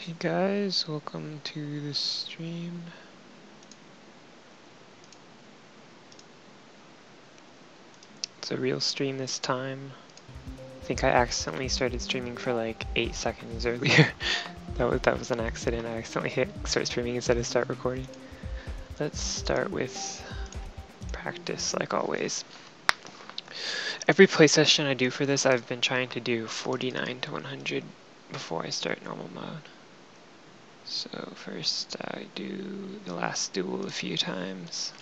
Hey guys, welcome to the stream. It's a real stream this time. I think I accidentally started streaming for like 8 seconds earlier. that was an accident. I accidentally hit start streaming instead of start recording. Let's start with practice like always. Every play session I do for this, I've been trying to do 49 to 100 before I start normal mode. So first I do the last duel a few times.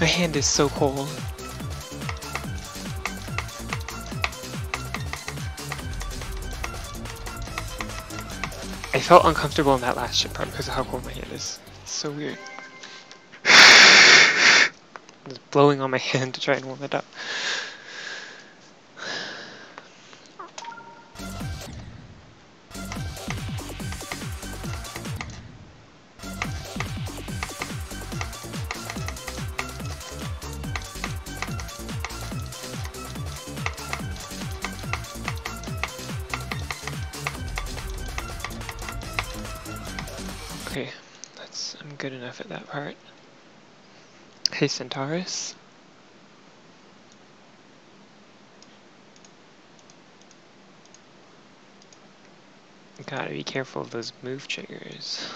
My hand is so cold. I felt uncomfortable in that last chip part because of how cold my hand is. It's so weird. I'm just blowing on my hand to try and warm it up. Okay, I'm good enough at that part. Hey Centaurus. Gotta be careful of those move triggers.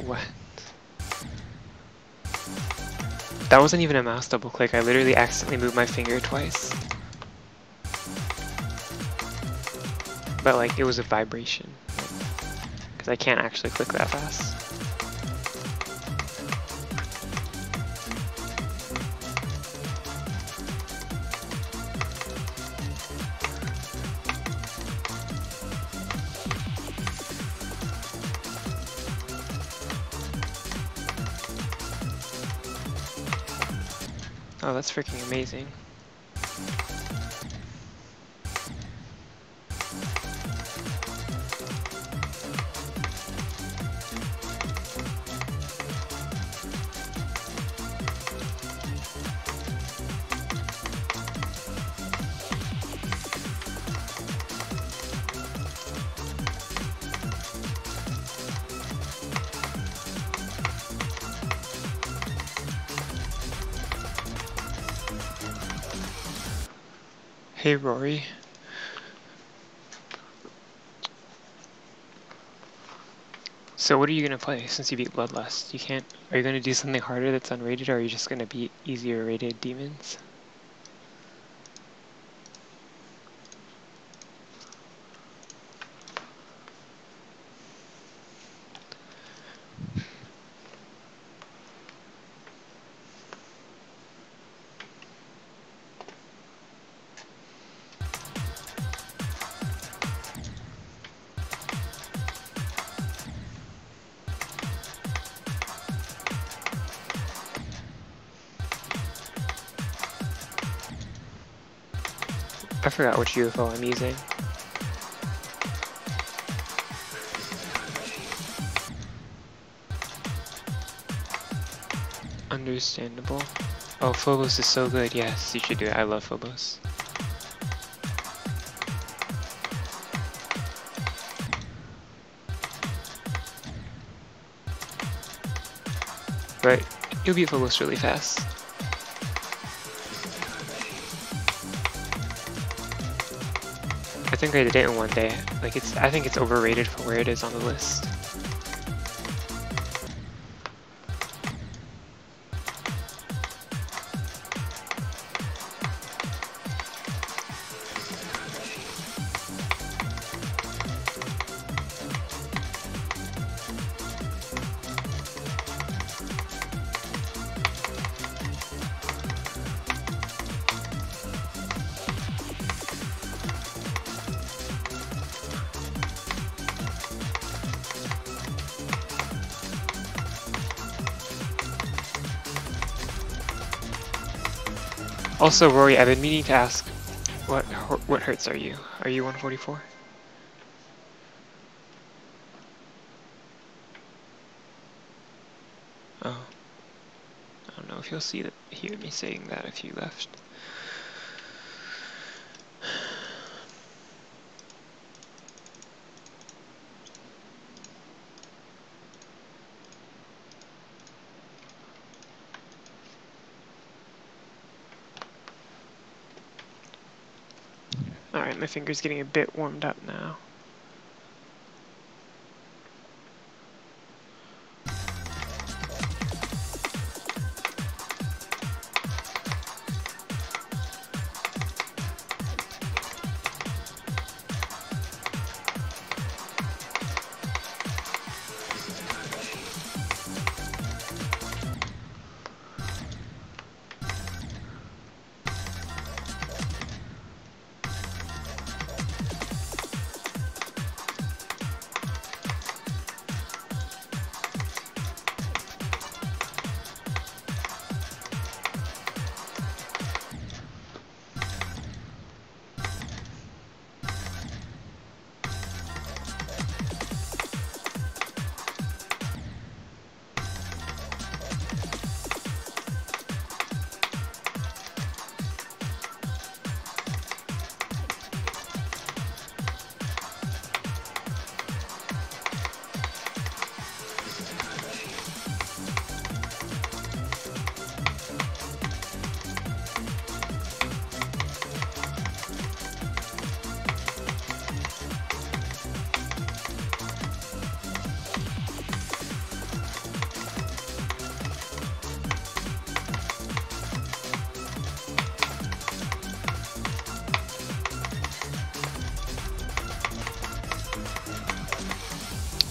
What? That wasn't even a mouse double click, I literally accidentally moved my finger twice. But like, it was a vibration. Because I can't actually click that fast. Oh, that's freaking amazing. Hey Rory. So what are you gonna play since you beat Bloodlust? You can't. Are you gonna do something harder that's unrated, or are you just gonna beat easier rated demons? I forgot which UFO I'm using. Understandable. Oh, Phobos is so good. Yes, you should do it. I love Phobos. But you'll beat Phobos really fast. I think I did it in one day. Like I think it's overrated for where it is on the list. Also, Rory, I've been meaning to ask, what hertz are you? Are you 144? Oh. I don't know if you'll hear me saying that if you left. Alright, my finger's getting a bit warmed up now.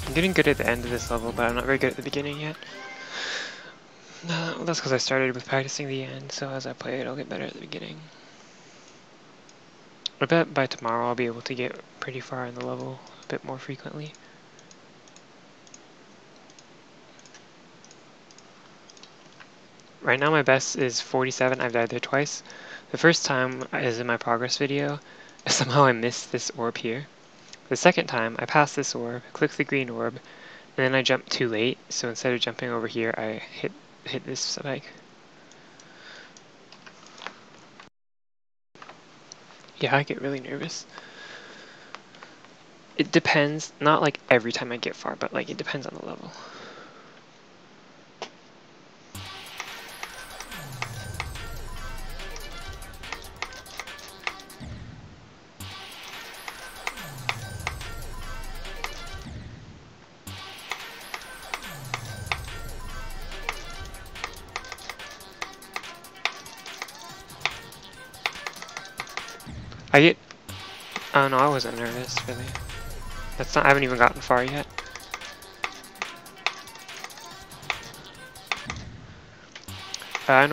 I'm getting good at the end of this level, but I'm not very good at the beginning yet. Well, that's because I started with practicing the end, so as I play it, I'll get better at the beginning. I bet by tomorrow I'll be able to get pretty far in the level a bit more frequently. Right now my best is 47, I've died there twice. The first time is in my progress video. Somehow I missed this orb here. The second time, I passed this orb, clicked the green orb, and then I jumped too late, so instead of jumping over here, I hit this spike. Yeah, I get really nervous. It depends, not like every time I get far, but like it depends on the level. Oh no, I wasn't nervous, really. I haven't even gotten far yet. I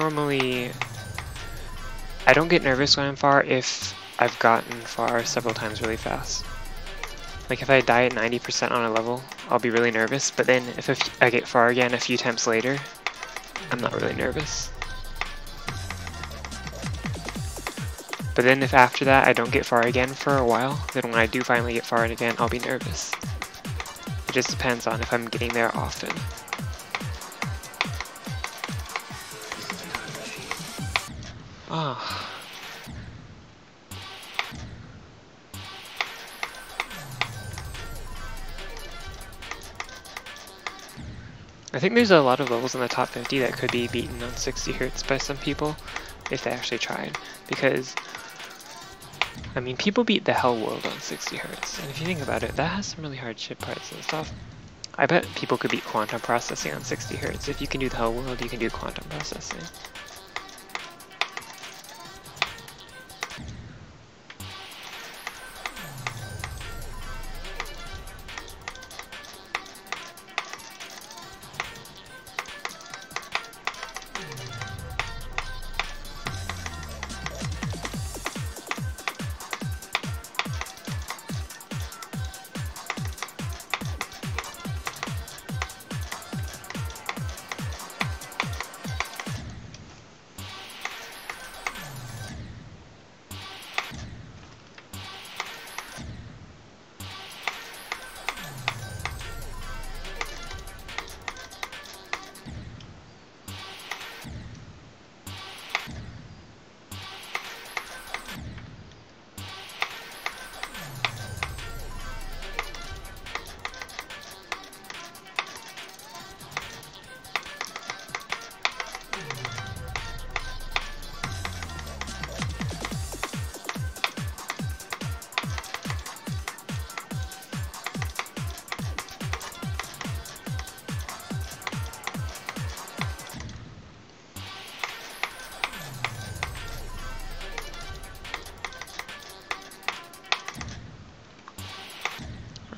don't get nervous when I'm far if I've gotten far several times really fast. Like if I die at 90% on a level, I'll be really nervous, but then if I get far again a few times later, I'm not really nervous. But then if after that I don't get far again for a while, then when I do finally get far again, I'll be nervous. It just depends on if I'm getting there often. Ah. I think there's a lot of levels in the top 50 that could be beaten on 60 Hz by some people if they actually tried, because I mean, people beat the Hell World on 60 Hz, and if you think about it, that has some really hard chip parts and stuff. I bet people could beat quantum processing on 60 Hz. If you can do the Hell World, you can do quantum processing.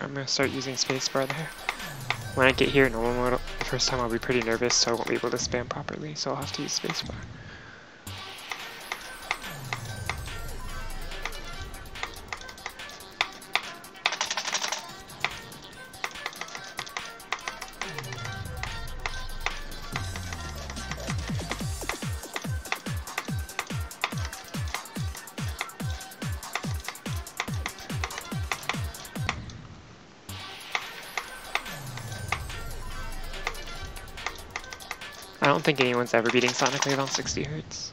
I'm gonna start using spacebar there. When I get here in normal mode, the first time I'll be pretty nervous, so I won't be able to spam properly, so I'll have to use spacebar. I don't think anyone's ever beating Sonic Wave on 60 Hz.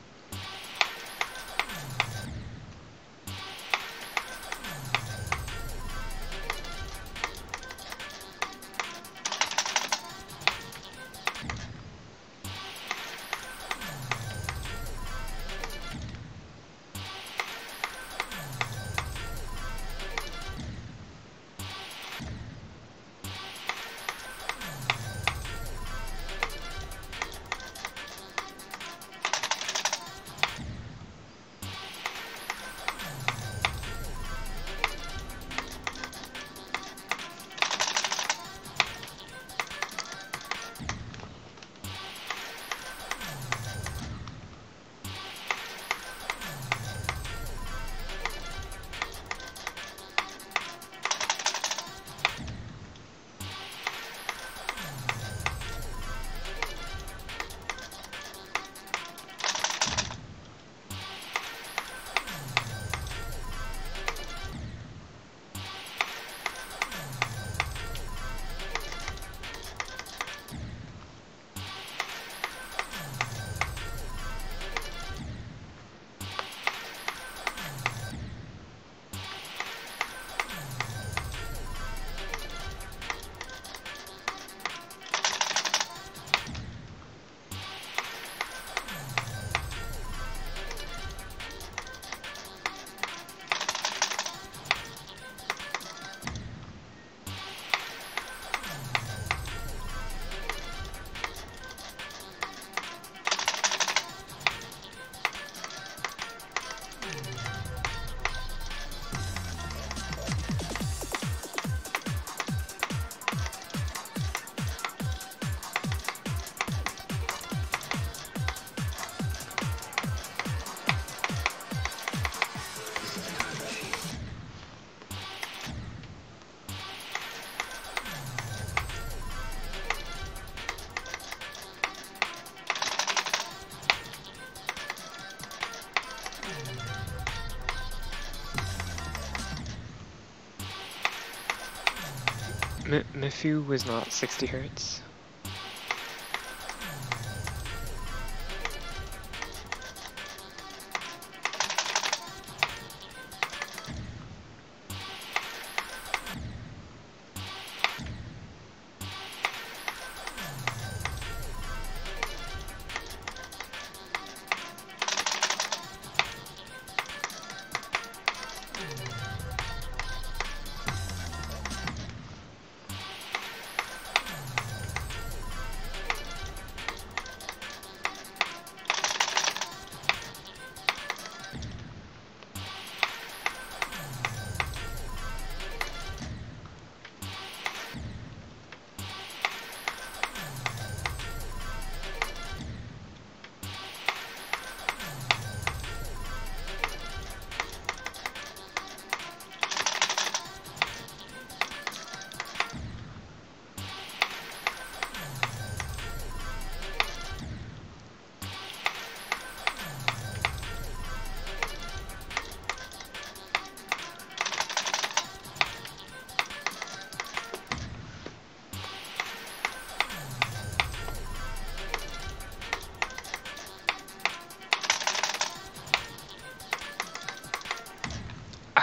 Mifu was not 60 Hz.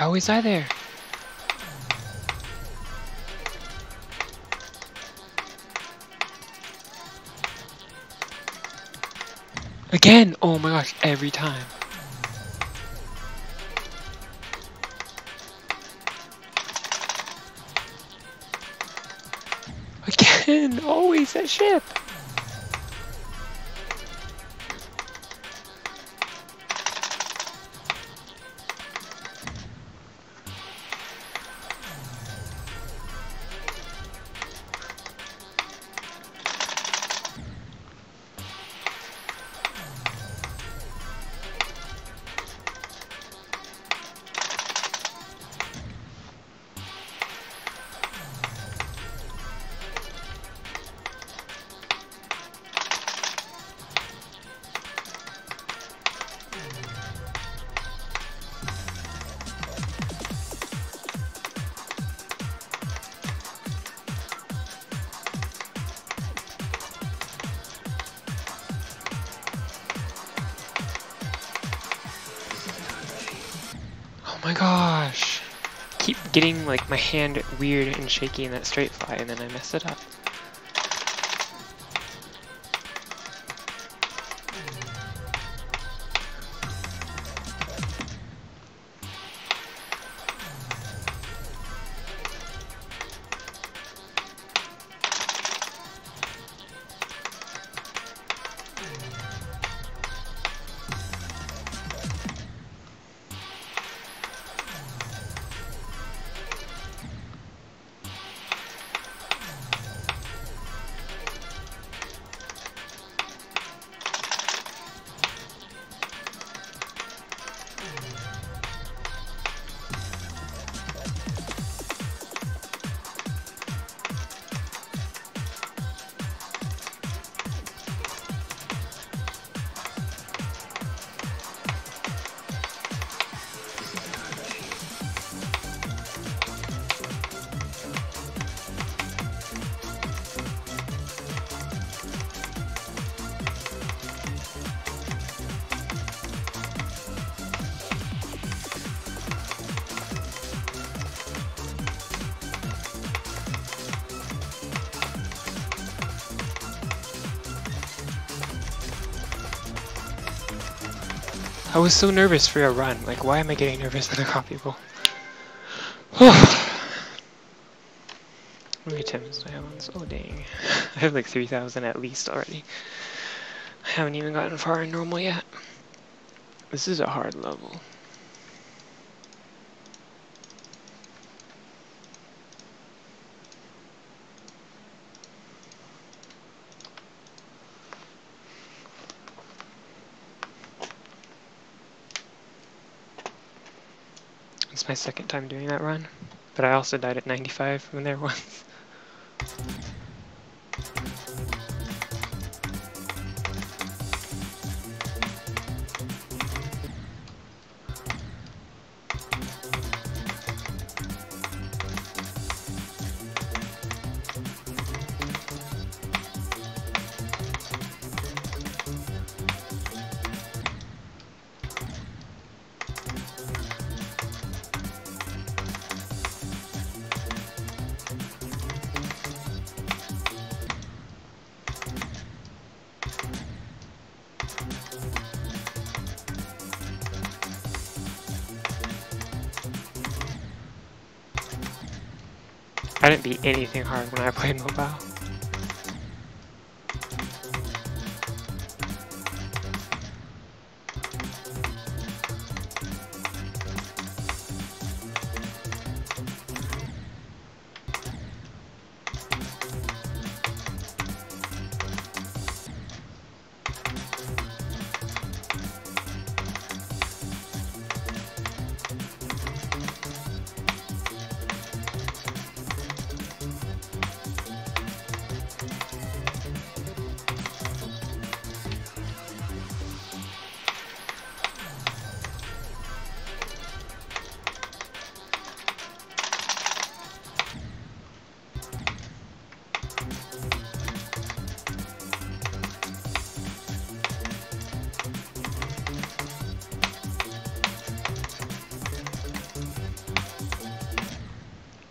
How is I there? Again! Oh my gosh, every time. Again! Always that ship! my gosh! Keep getting like my hand weird and shaky in that straight fly, and then I mess it up. I was so nervous for a run. Like, why am I getting nervous when I caught people? How many times do I have on this? Oh, dang. I have like 3,000 at least already. I haven't even gotten far in normal yet. This is a hard level. It's my second time doing that run, but I also died at 95 from there once. I didn't beat anything hard when I played mobile.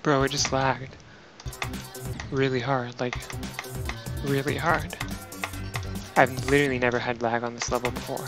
Bro, it just lagged. Really hard, like, really hard. I've literally never had lag on this level before.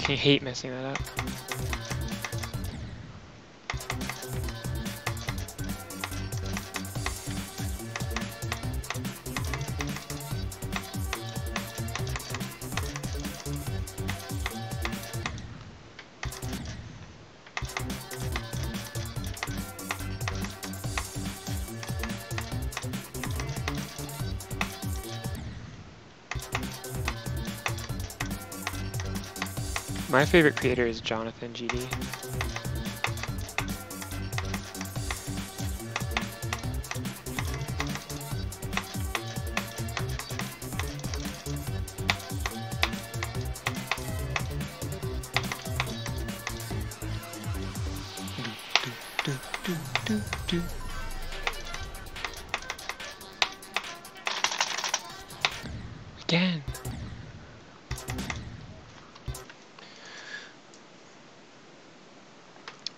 I hate messing that up. My favorite creator is Jonathan GD. again.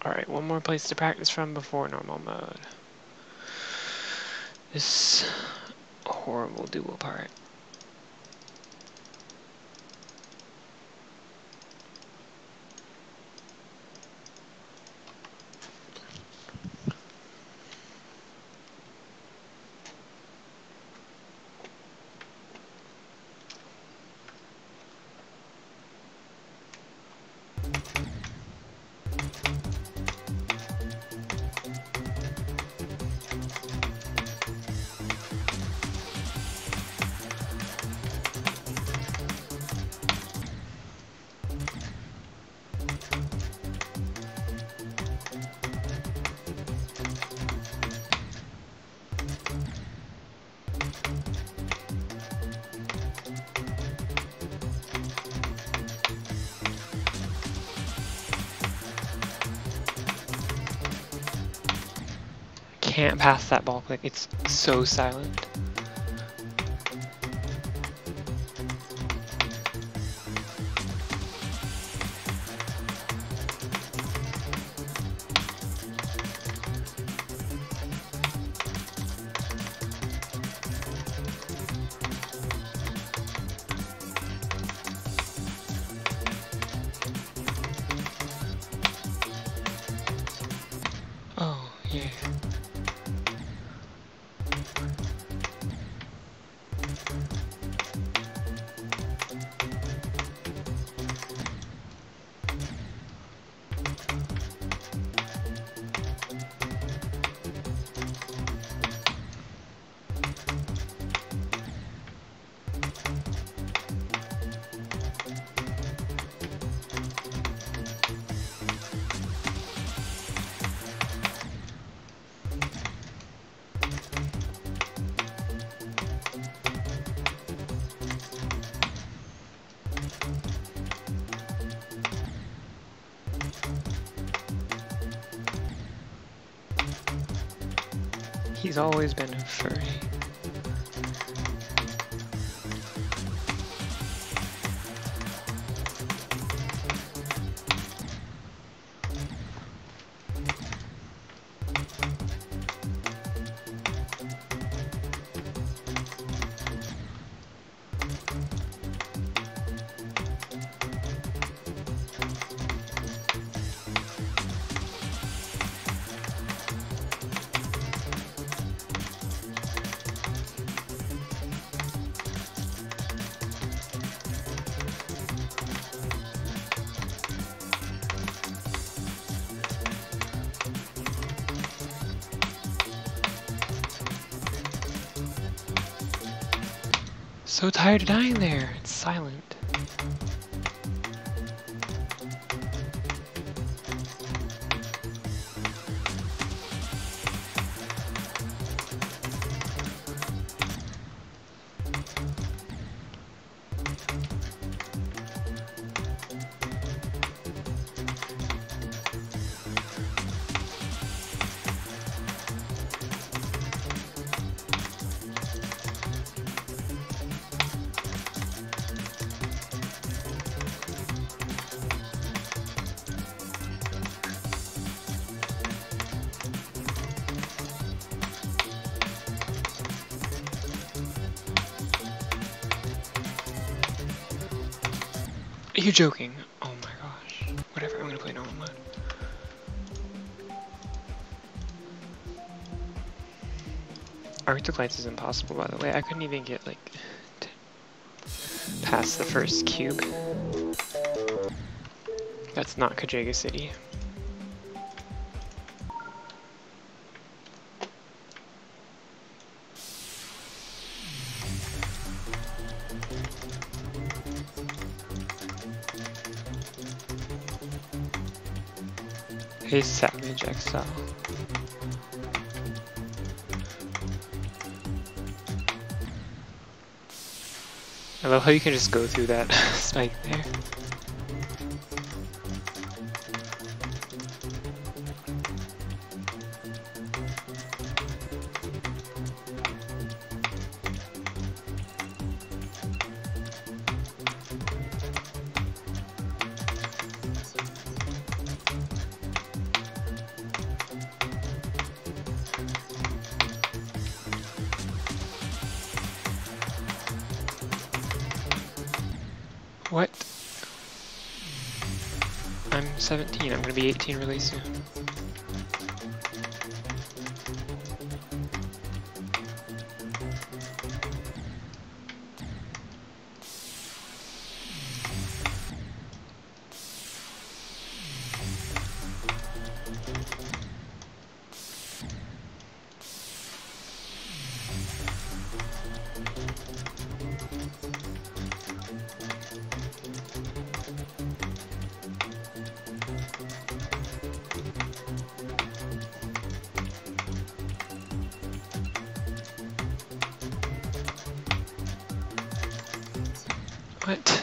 Alright, one more place to practice from before normal mode. This horrible dual part. Can't pass that ball click, it's so silent. Oh, yeah. He's always been a furry. So tired of dying there. It's silent. You're joking. Oh my gosh. Whatever, I'm gonna play normal mode. Arctic Lights is impossible, by the way. I couldn't even get, like, past the first cube. That's not Cadrega City. Hey, Savage XL. I love how you can just go through that spike there. What? I'm 17, I'm gonna be 18 really soon. What?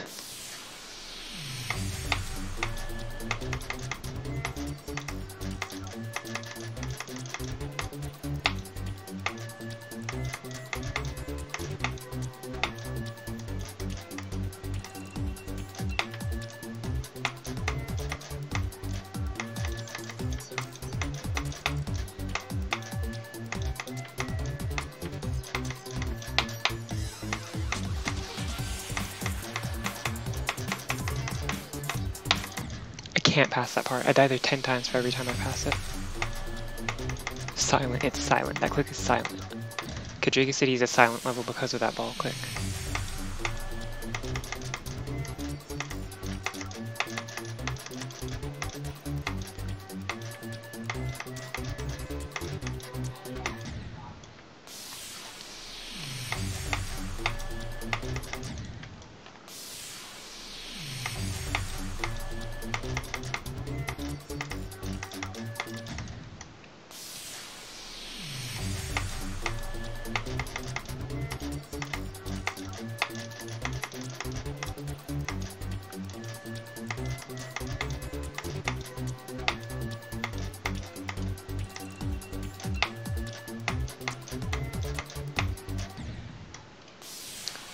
I can't pass that part. I die there 10 times for every time I pass it. Silent. It's silent. That click is silent. Cadrega City is a silent level because of that ball click.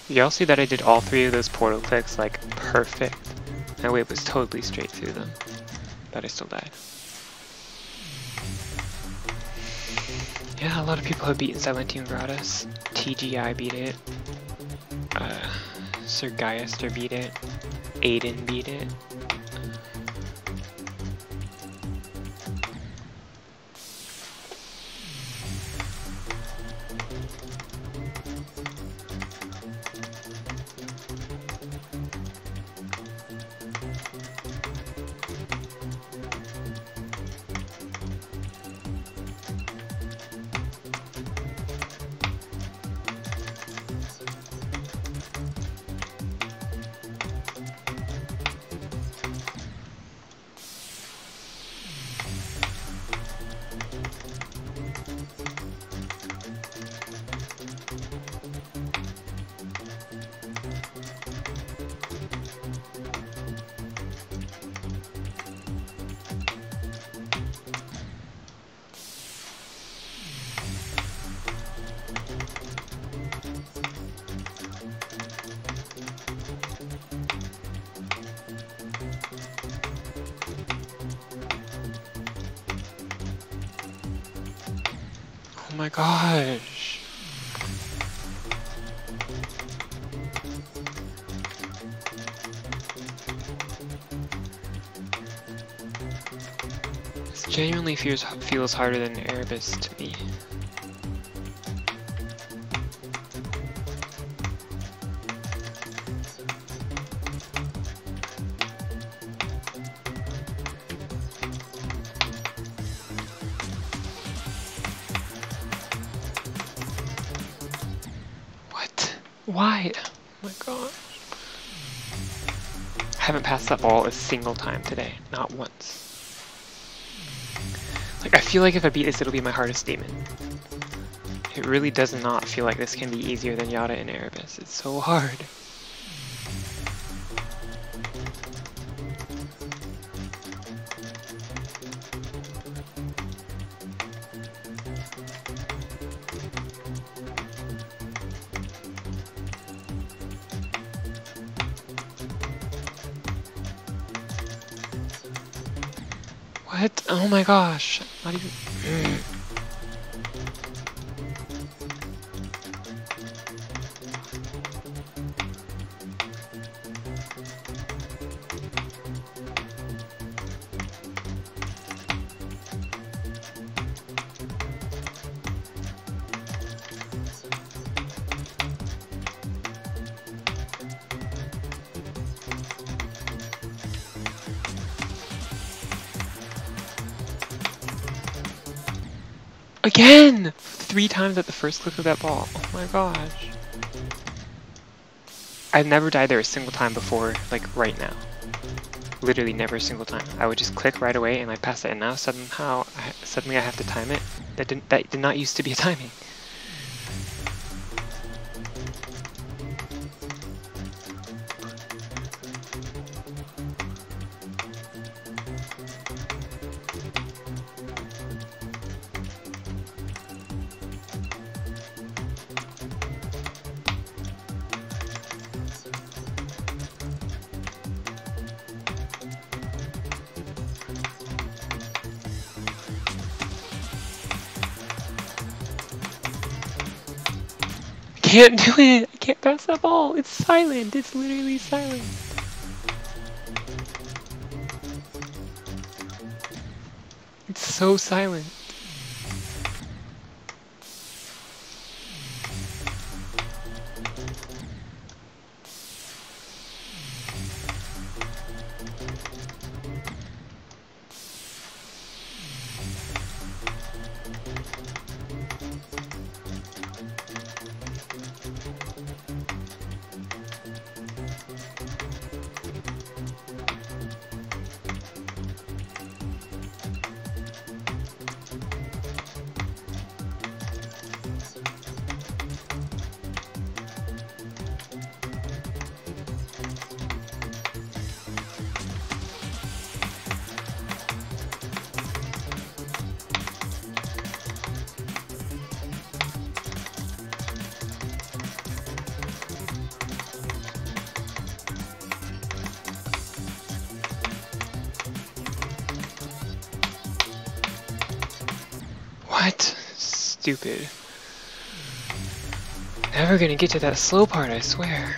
Y'all see that I did all 3 of those portal clicks like perfect. My wave was totally straight through them, but I still died. Yeah, a lot of people have beaten Silentium Gratis. TGI beat it. Sir Geister beat it. Aiden beat it. Oh my gosh. This genuinely feels harder than Erebus to me. Why? Oh my god. I haven't passed that ball a single time today. Not once. Like, I feel like if I beat this, it'll be my hardest demon. It really does not feel like this can be easier than Yada and Erebus. It's so hard. What? Oh my gosh. Not even... Again! 3 times at the first click of that ball. Oh my gosh. I've never died there a single time before, like right now. Literally never a single time. I would just click right away and I pass it, and now suddenly I have to time it. That did not used to be a timing. Can't do it! I can't pass that ball! It's silent! It's literally silent! It's so silent. What? Stupid. Never gonna get to that slow part, I swear.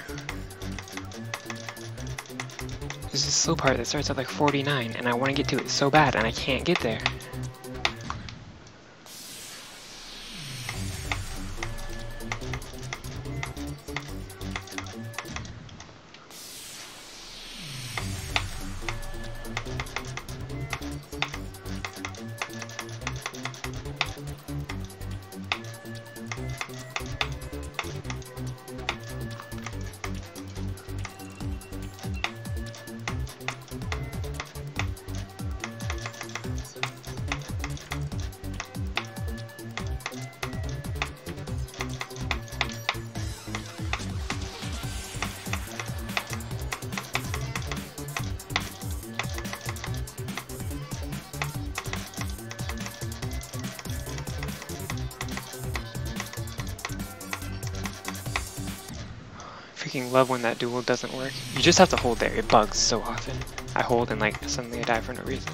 There's this slow part that starts at like 49, and I want to get to it so bad, and I can't get there. Freaking love when that duel doesn't work. You just have to hold there. It bugs so often. I hold and like suddenly I die for no reason.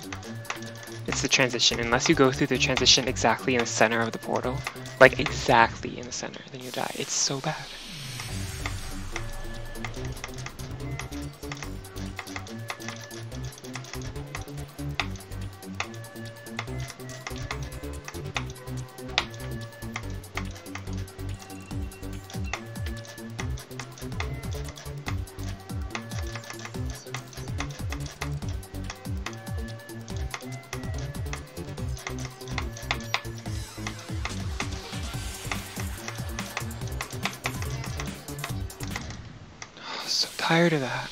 It's the transition. Unless you go through the transition exactly in the center of the portal, like exactly in the center, then you die. It's so bad. So tired of that.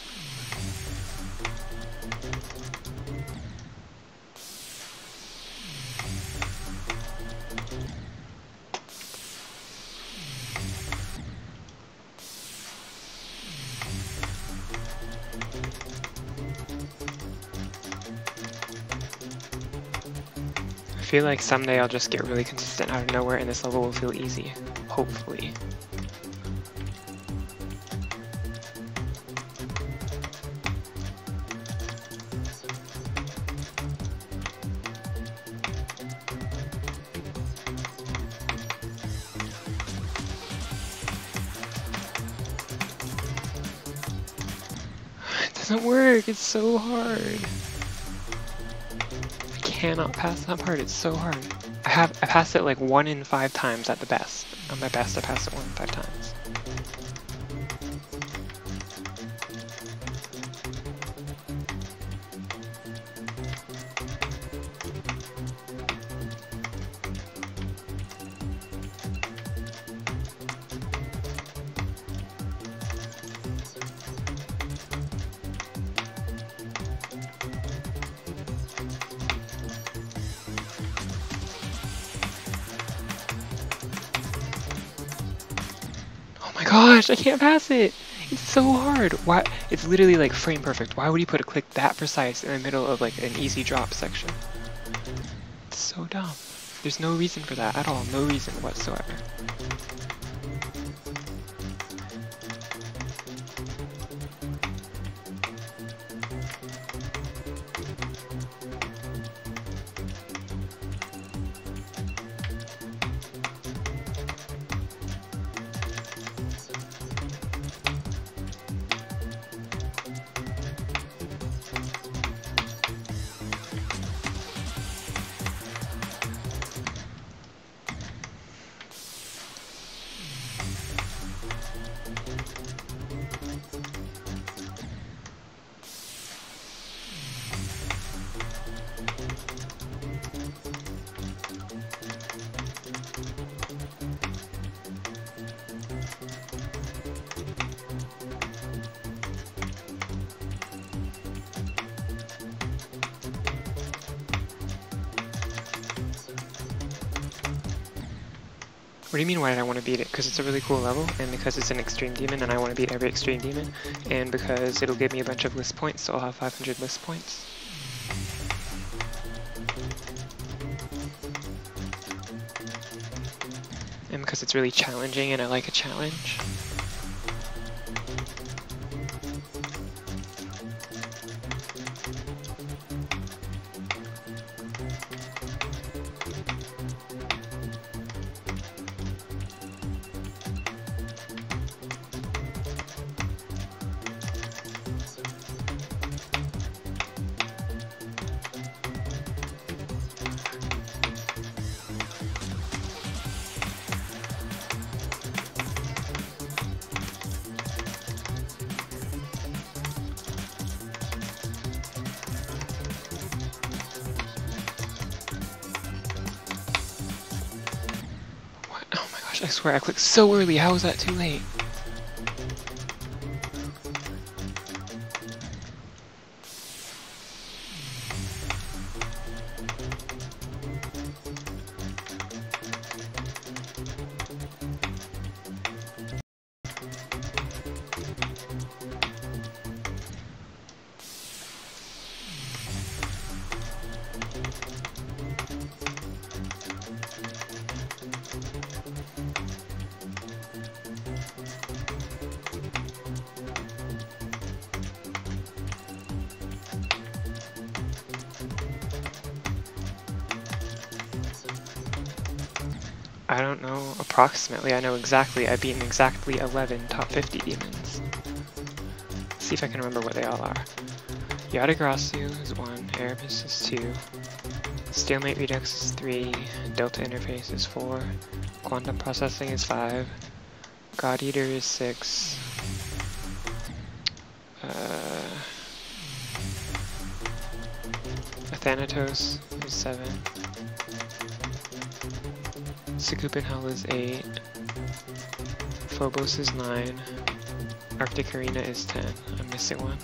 I feel like someday I'll just get really consistent out of nowhere and this level will feel easy. Hopefully. It doesn't work, it's so hard. I cannot pass that part, it's so hard. I passed it like 1 in 5 times at the best. On my best I passed it 1 in 5 times. gosh, I can't pass it. It's so hard. Why? It's literally like frame perfect. Why would you put a click that precise in the middle of like an easy drop section? It's so dumb. There's no reason for that at all. No reason whatsoever. What do you mean why did I want to beat it? Because it's a really cool level, and because it's an extreme demon and I want to beat every extreme demon, and because it'll give me a bunch of list points, so I'll have 500 list points. And because it's really challenging and I like a challenge. I swear I clicked so early, how was that too late? I don't know approximately, I know exactly. I've beaten exactly 11 top 50 demons. Let's see if I can remember what they all are. Yadagrasu is 1, Erebus is 2, Stalemate Redux is 3, Delta Interface is 4, Quantum Processing is 5, God Eater is 6, Athanatos is 7, Sakupin Hell is 8, Phobos is 9, Arctic Arena is 10. I'm missing one.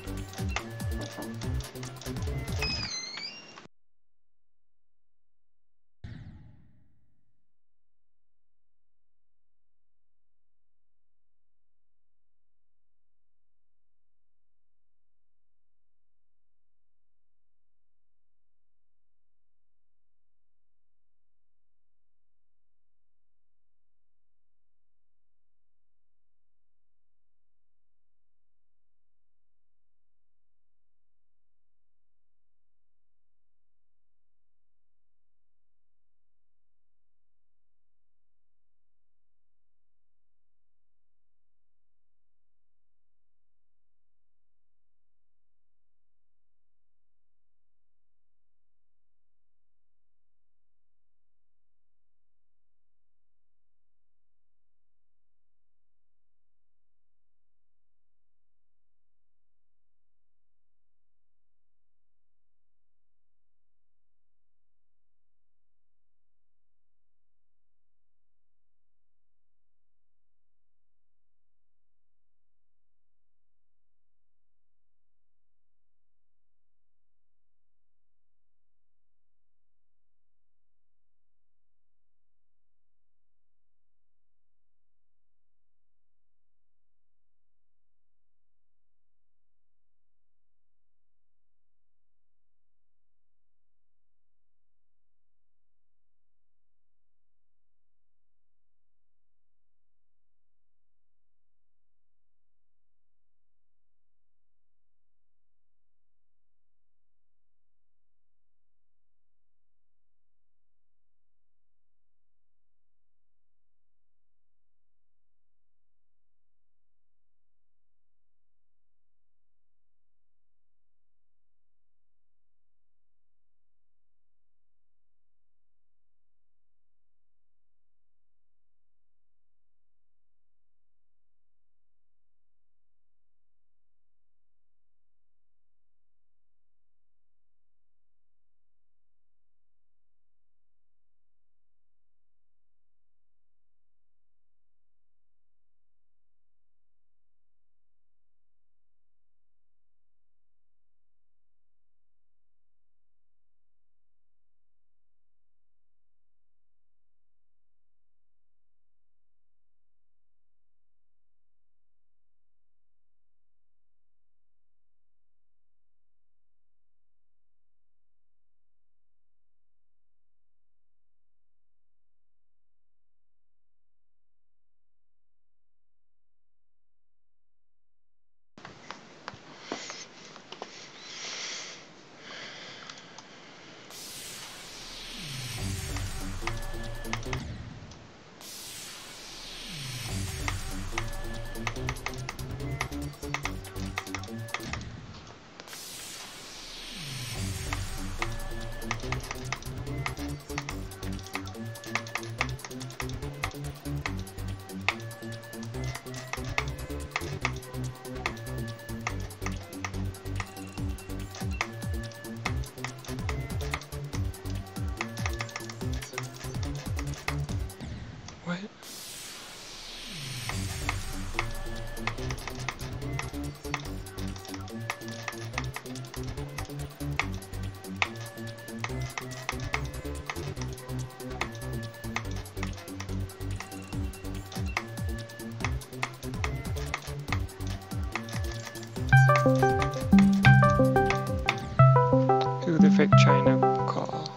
Who the frick trying to call?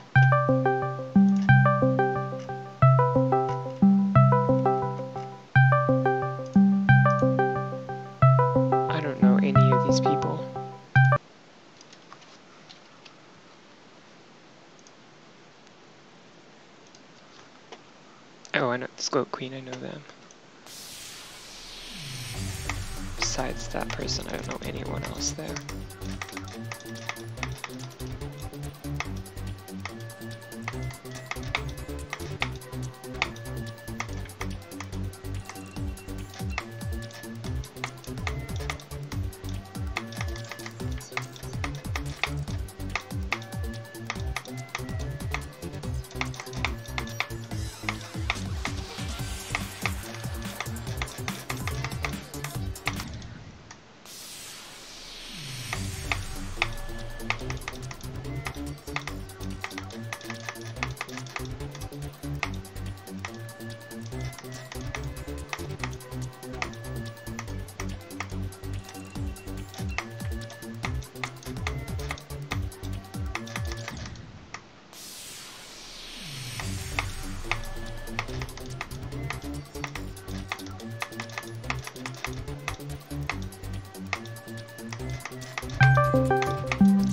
I don't know any of these people. Oh, I know the Scope Queen, I know them. Besides that person, I don't know anyone else there.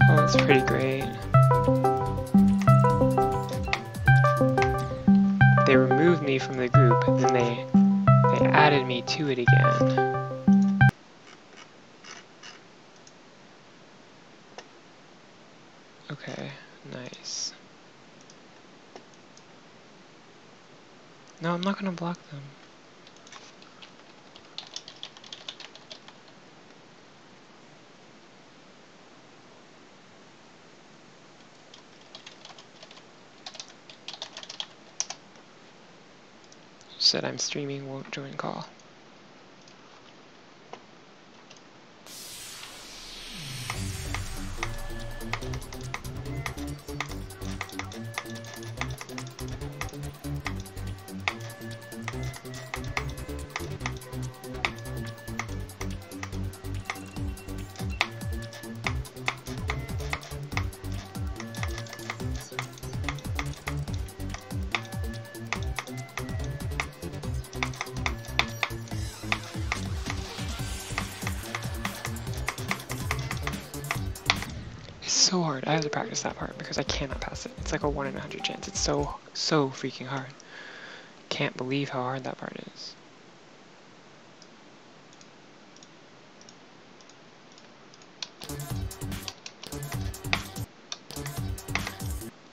Oh, that's pretty great. They removed me from the group, and then they added me to it again. Okay, nice. No, I'm not gonna block them. Said I'm streaming, won't join call. So hard. I have to practice that part because I cannot pass it. It's like a 1 in 100 chance. It's so freaking hard. Can't believe how hard that part is.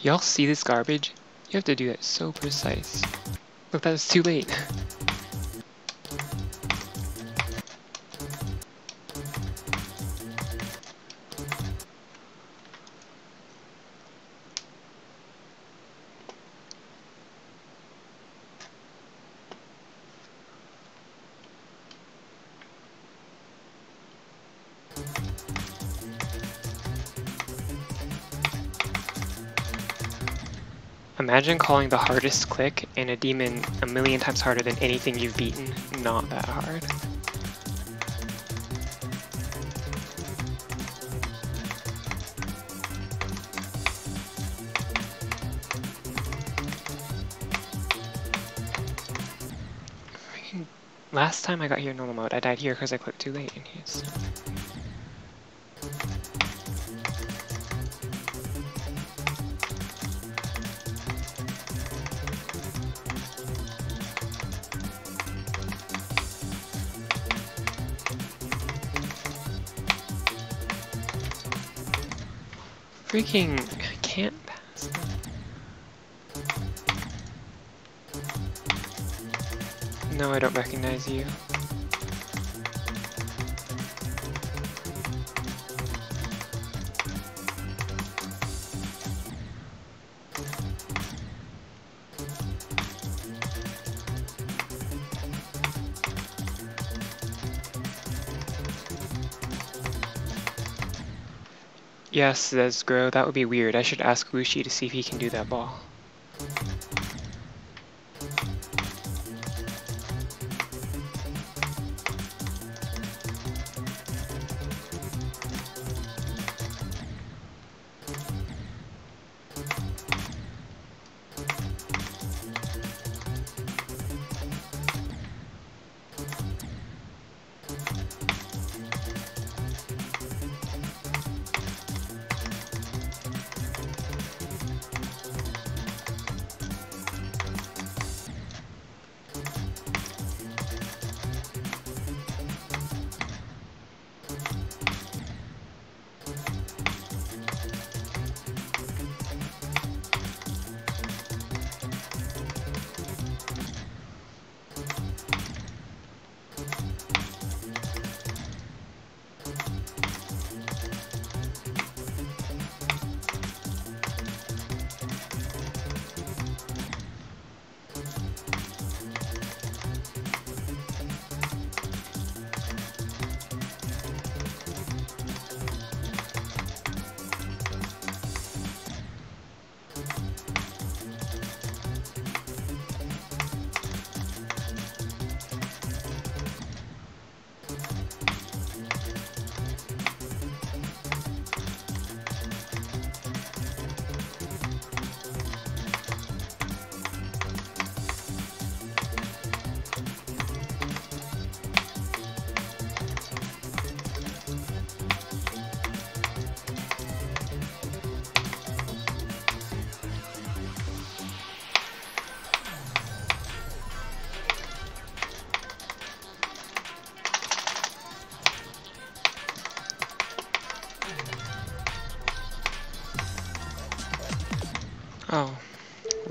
Y'all see this garbage? You have to do that so precise. Look, that was too late. Imagine calling the hardest click in a demon a million times harder than anything you've beaten. Not that hard. Freaking last time I got here in normal mode, I died here because I clicked too late in his. Freaking can't pass them. No, I don't recognize you. Yes, says Grow, that would be weird. I should ask Wushi to see if he can do that ball.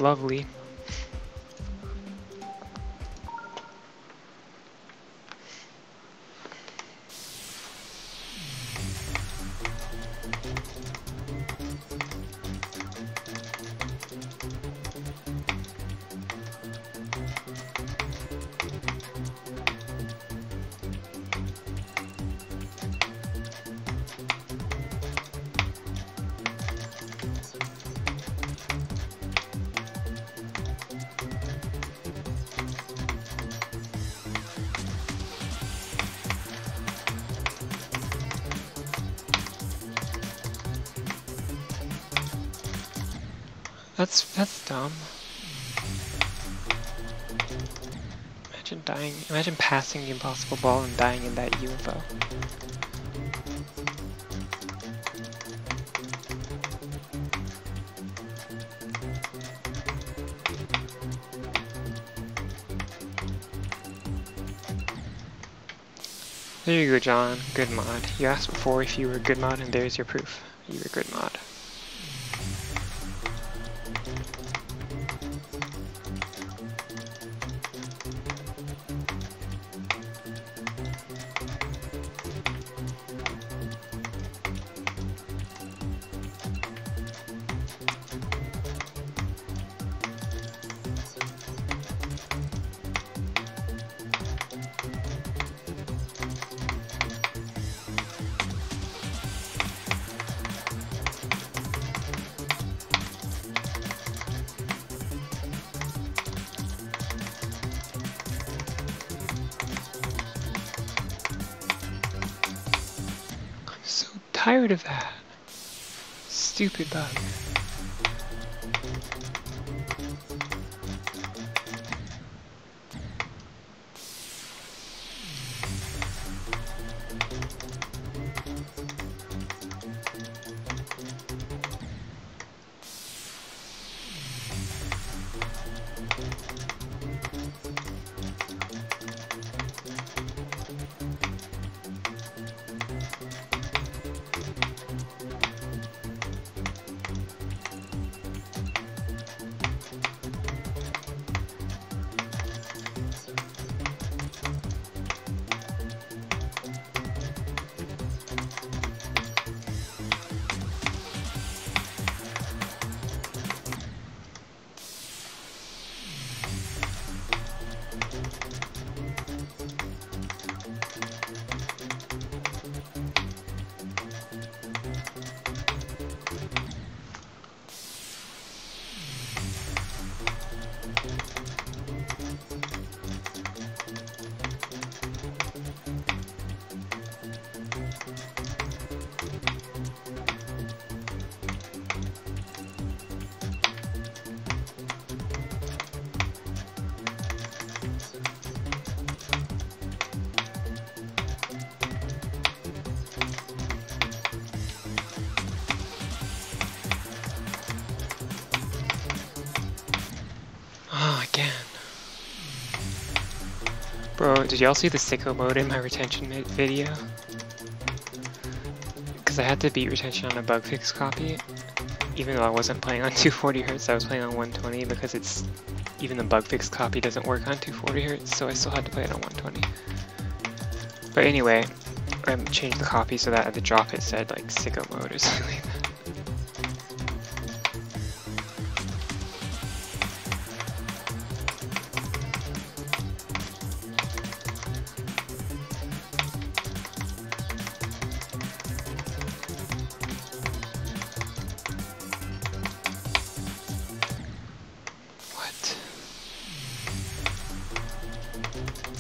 lovely. That's dumb. Imagine dying. Imagine passing the impossible ball and dying in that UFO. There you go, John. Good mod. You asked before if you were a good mod, and there's your proof. You were a good mod. Tired of that. Stupid bug. Again. Bro, did y'all see the sicko mode in my retention video? Because I had to beat retention on a bug fix copy, even though I wasn't playing on 240Hz, I was playing on 120 because it's, even the bug fix copy doesn't work on 240Hz, so I still had to play it on 120. But anyway, I changed the copy so that at the drop it said like sicko mode or something like that.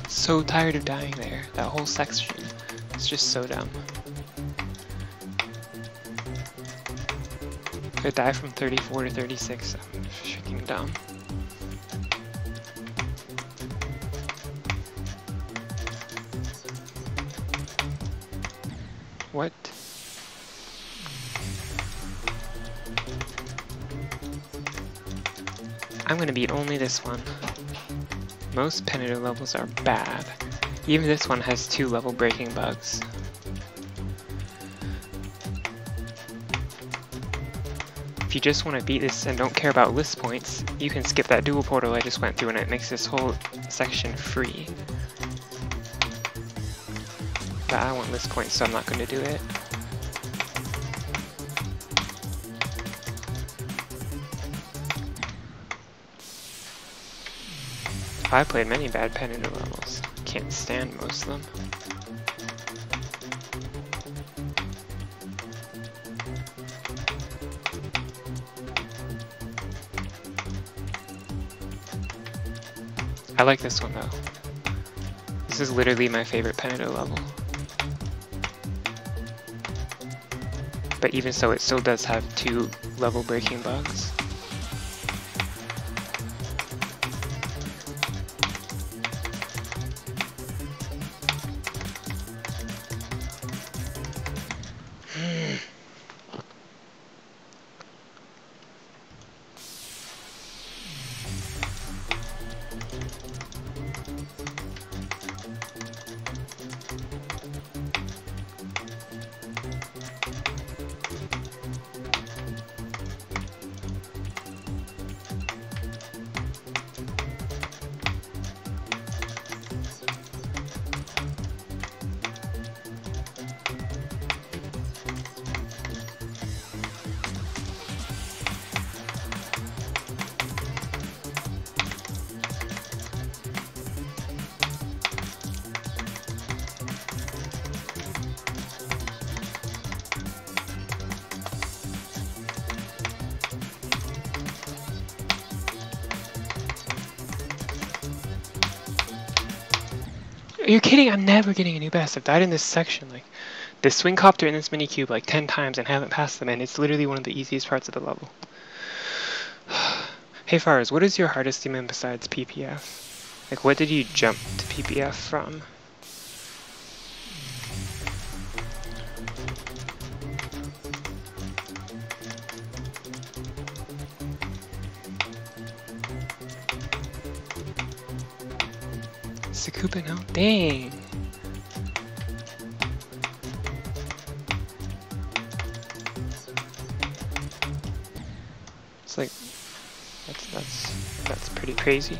So tired of dying there. That whole section is just so dumb. I die from 34 to 36. I'm freaking dumb. What? I'm gonna beat only this one. Most Penedo levels are bad. Even this one has 2 level breaking bugs. if you just want to beat this and don't care about list points, you can skip that dual portal I just went through and it makes this whole section free. But I want list points, so I'm not going to do it. I've played many bad Penitor levels. Can't stand most of them. I like this one though. This is literally my favorite Penitor level. But even so, it still does have 2 level breaking bugs. Are you kidding? I'm never getting a new best. I've died in this section, like, this swing copter and this mini cube like 10 times and haven't passed them, and it's literally one of the easiest parts of the level. Hey Fars, what is your hardest demon besides PPF? Like, what did you jump to PPF from? Sakuba, no? Dang! It's like, that's pretty crazy.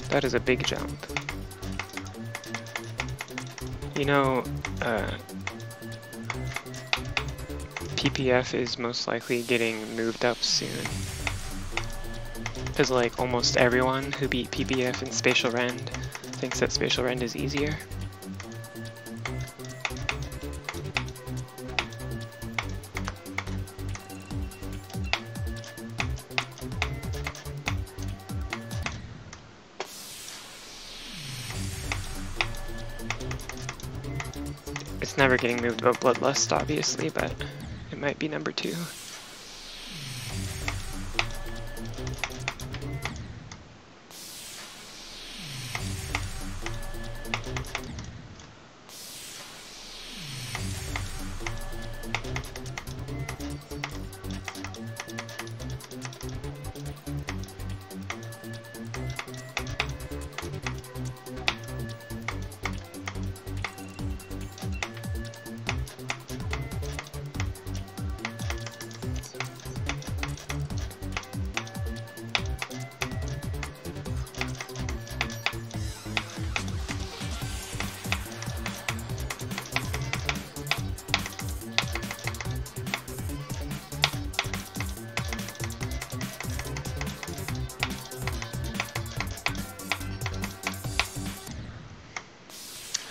That is a big jump. You know, PPF is most likely getting moved up soon. Because like almost everyone who beat PPF in Spatial Rend thinks that Spatial Rend is easier. It's never getting moved above Bloodlust, obviously, but it might be number 2.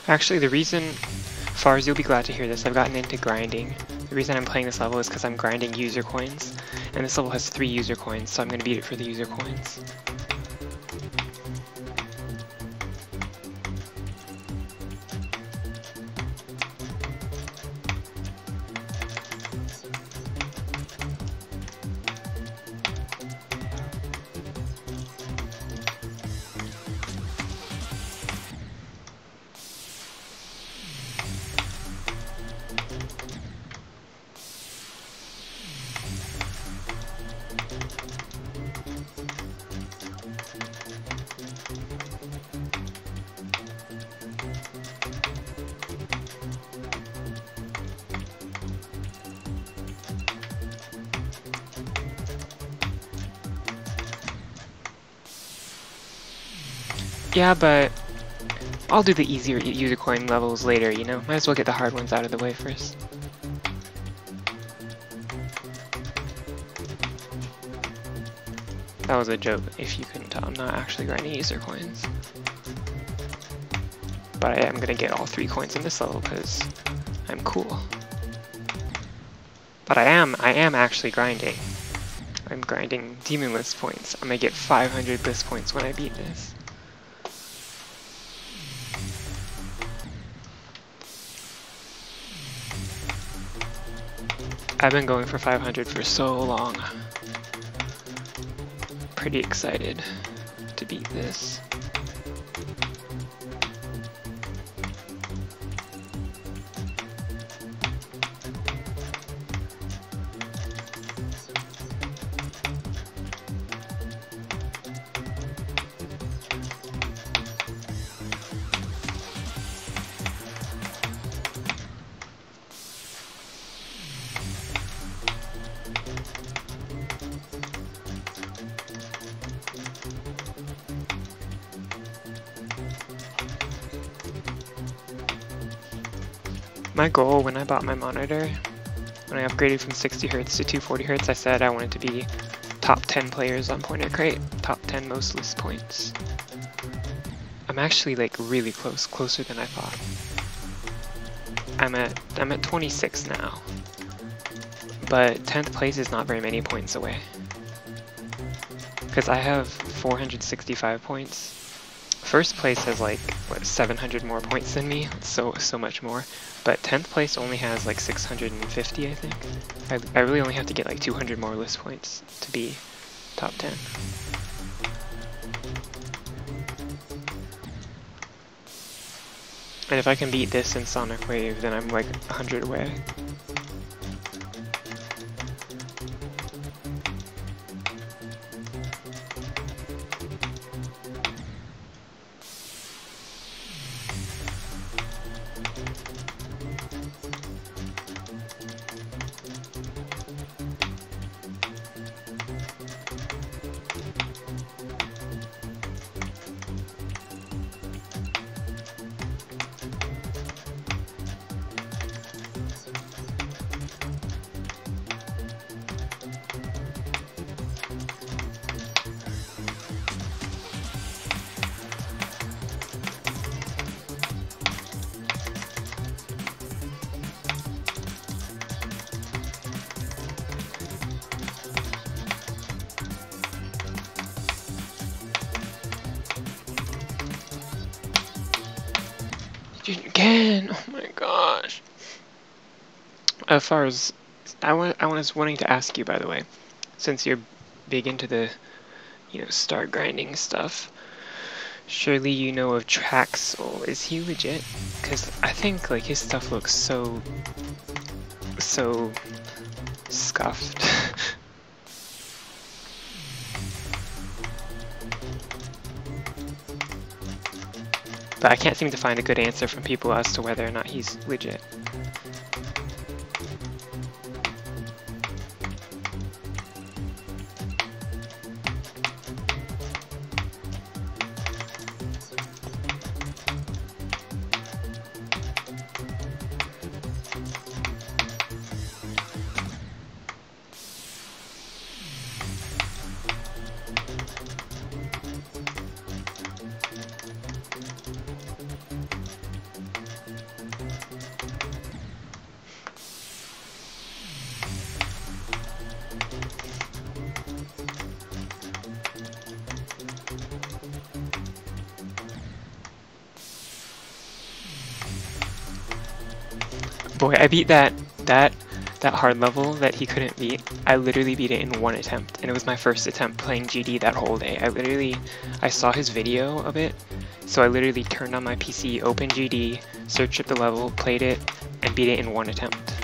Actually, the reason, Fars, you'll be glad to hear this, I've gotten into grinding. The reason I'm playing this level is because I'm grinding user coins, and this level has 3 user coins, so I'm going to beat it for the user coins. Yeah, but I'll do the easier unicorn levels later, you know? Might as well get the hard ones out of the way first. That was a joke, if you couldn't tell. I'm not actually grinding user coins. But I am gonna get all 3 coins in this level because I'm cool. But I am actually grinding. I'm grinding demon list points. I'm gonna get 500 list points when I beat this. I've been going for 500 for so long. Pretty excited to beat this. My goal when I bought my monitor, when I upgraded from 60 Hz to 240 Hz, I said I wanted to be top 10 players on Pointer Crate, top 10 most list points. I'm actually like really close, closer than I thought. I'm at 26 now, but 10th place is not very many points away. Because I have 465 points. First place has like, what, 700 more points than me, so much more. But 10th place only has like 650, I think. I really only have to get like 200 more list points to be top 10. And if I can beat this in Sonic Wave, then I'm like 100 away. Again, oh my gosh. As far as I was wanting to ask you, by the way, since you're big into the, star grinding stuff, surely you know of Traxel. Is he legit? Because I think like his stuff looks so scuffed. But I can't seem to find a good answer from people as to whether or not he's legit. Boy, I beat that hard level that he couldn't beat. I literally beat it in one attempt, and it was my first attempt playing GD that whole day. I saw his video of it, so I literally turned on my PC, opened GD, searched up the level, played it, and beat it in one attempt.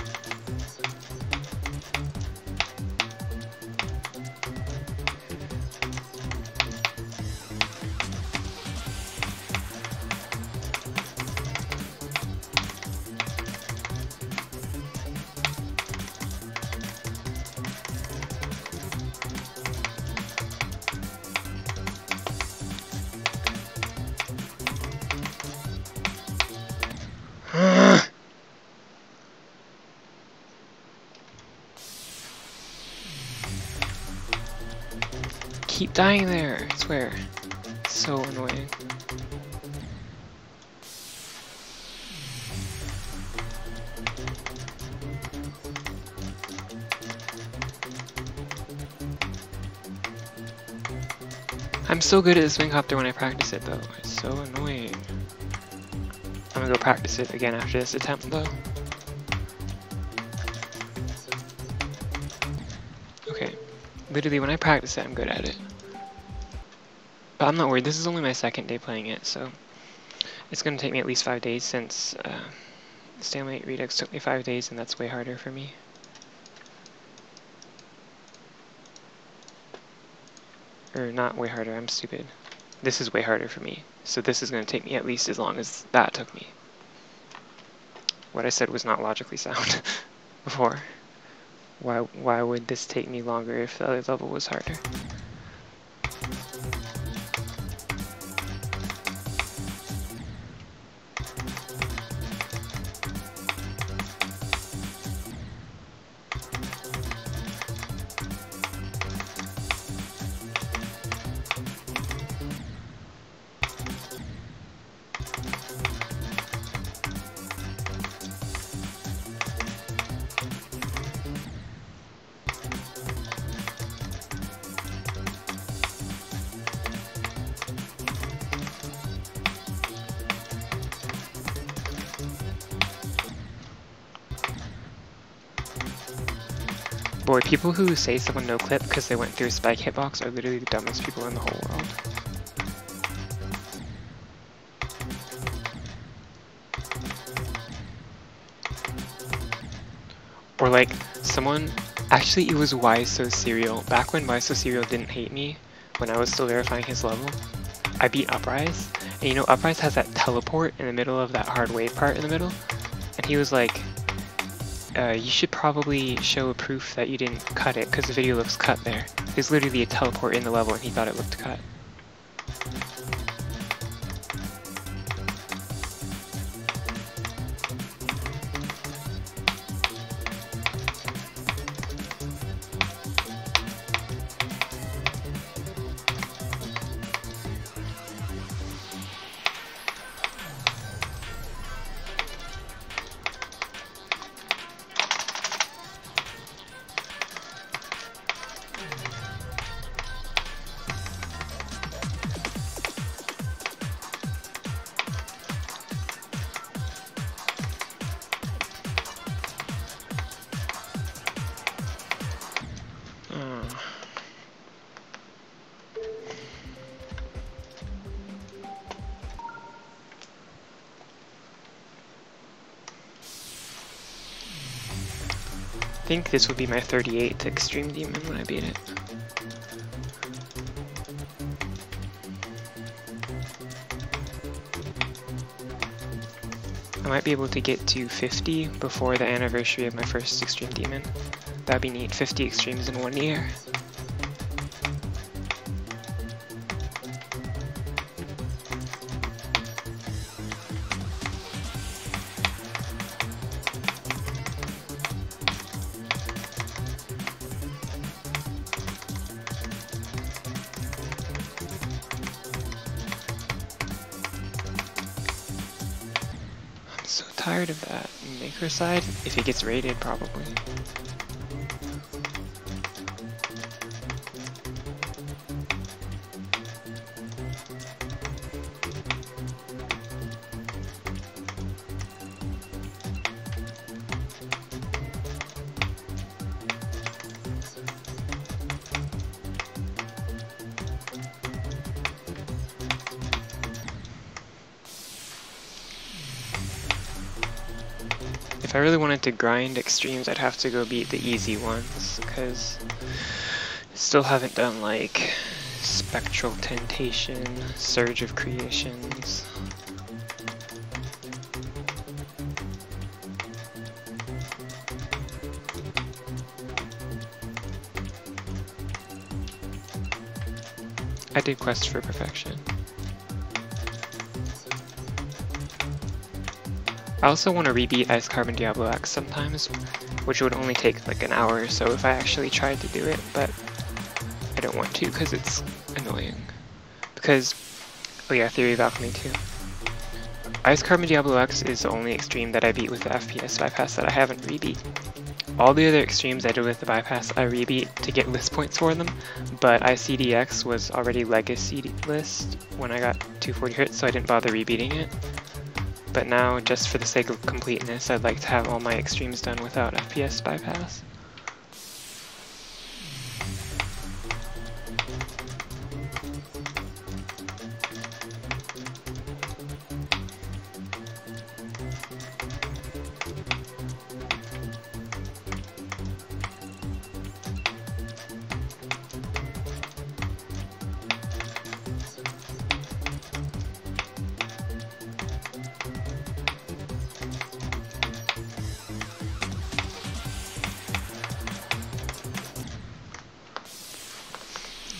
keep dying there, I swear. It's so annoying. I'm so good at the swing copter when I practice it though. It's so annoying. I'm gonna go practice it again after this attempt though. Okay, literally when I practice it, I'm good at it. But I'm not worried, this is only my second day playing it, so it's gonna take me at least 5 days since Stalemate Redux took me 5 days and that's way harder for me. Or not way harder, I'm stupid. This is way harder for me, so this is going to take me at least as long as that took me. What I said was not logically sound before. Why would this take me longer if the other level was harder? Boy, people who say someone no clip because they went through a spike hitbox are literally the dumbest people in the whole world. Or like, someone, actually it was Why So Serial. Back when Why So Serial didn't hate me, when I was still verifying his level, I beat Uprise. And you know, Uprise has that teleport in the middle of that hard wave part in the middle. And he was like, you should probably show a proof that you didn't cut it, because the video looks cut there. There's literally a teleport in the level and he thought it looked cut. I think this would be my 38th Extreme Demon when I beat it. I might be able to get to 50 before the anniversary of my first Extreme Demon. That'd be neat, 50 Extremes in 1 year. So tired of that Maker side, if it gets raided probably. If I really wanted to grind extremes, I'd have to go beat the easy ones, because I still haven't done like Spectral Temptation, Surge of Creations. I did Quest for Perfection. I also want to rebeat Ice Carbon Diablo X sometimes, which would only take like an hour or so if I actually tried to do it, but I don't don't want to because it's annoying. Because, oh yeah, Theory of Alchemy too. Ice Carbon Diablo X is the only extreme that I beat with the FPS bypass that I haven't rebeat. All the other extremes I did with the bypass I rebeat to get list points for them, but ICDX was already legacy list when I got 240 Hz, so I didn't bother rebeating it. But now, just for the sake of completeness, I'd like to have all my extremes done without FPS bypass.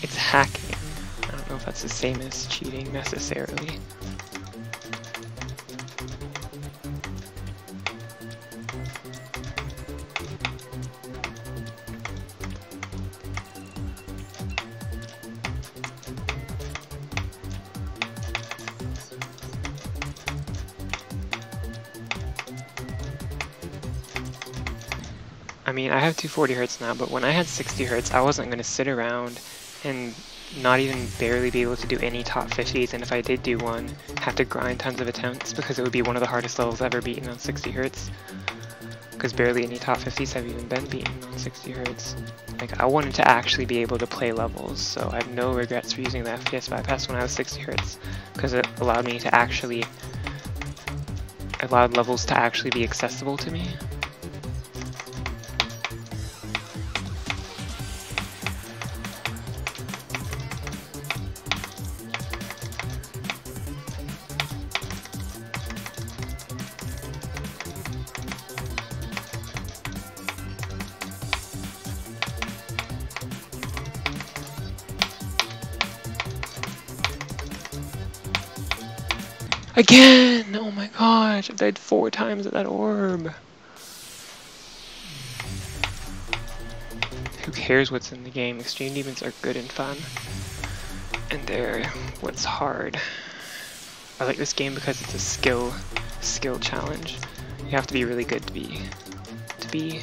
It's hacking. I don't know if that's the same as cheating necessarily. I mean, I have 240 Hz now, but when I had 60 Hz, I wasn't going to sit around and not even barely be able to do any top 50s, and if I did do one, have to grind tons of attempts because it would be one of the hardest levels ever beaten on 60 Hz. Because barely any top 50s have even been beaten on 60 Hz. Like, I wanted to actually be able to play levels, so I have no regrets for using the FPS bypass when I was 60 Hz, because it allowed me to actually, allowed levels to actually be accessible to me. Again! Oh my gosh, I've died 4 times at that orb. Who cares what's in the game? Extreme demons are good and fun. And they're what's hard. I like this game because it's a skill challenge. You have to be really good to beat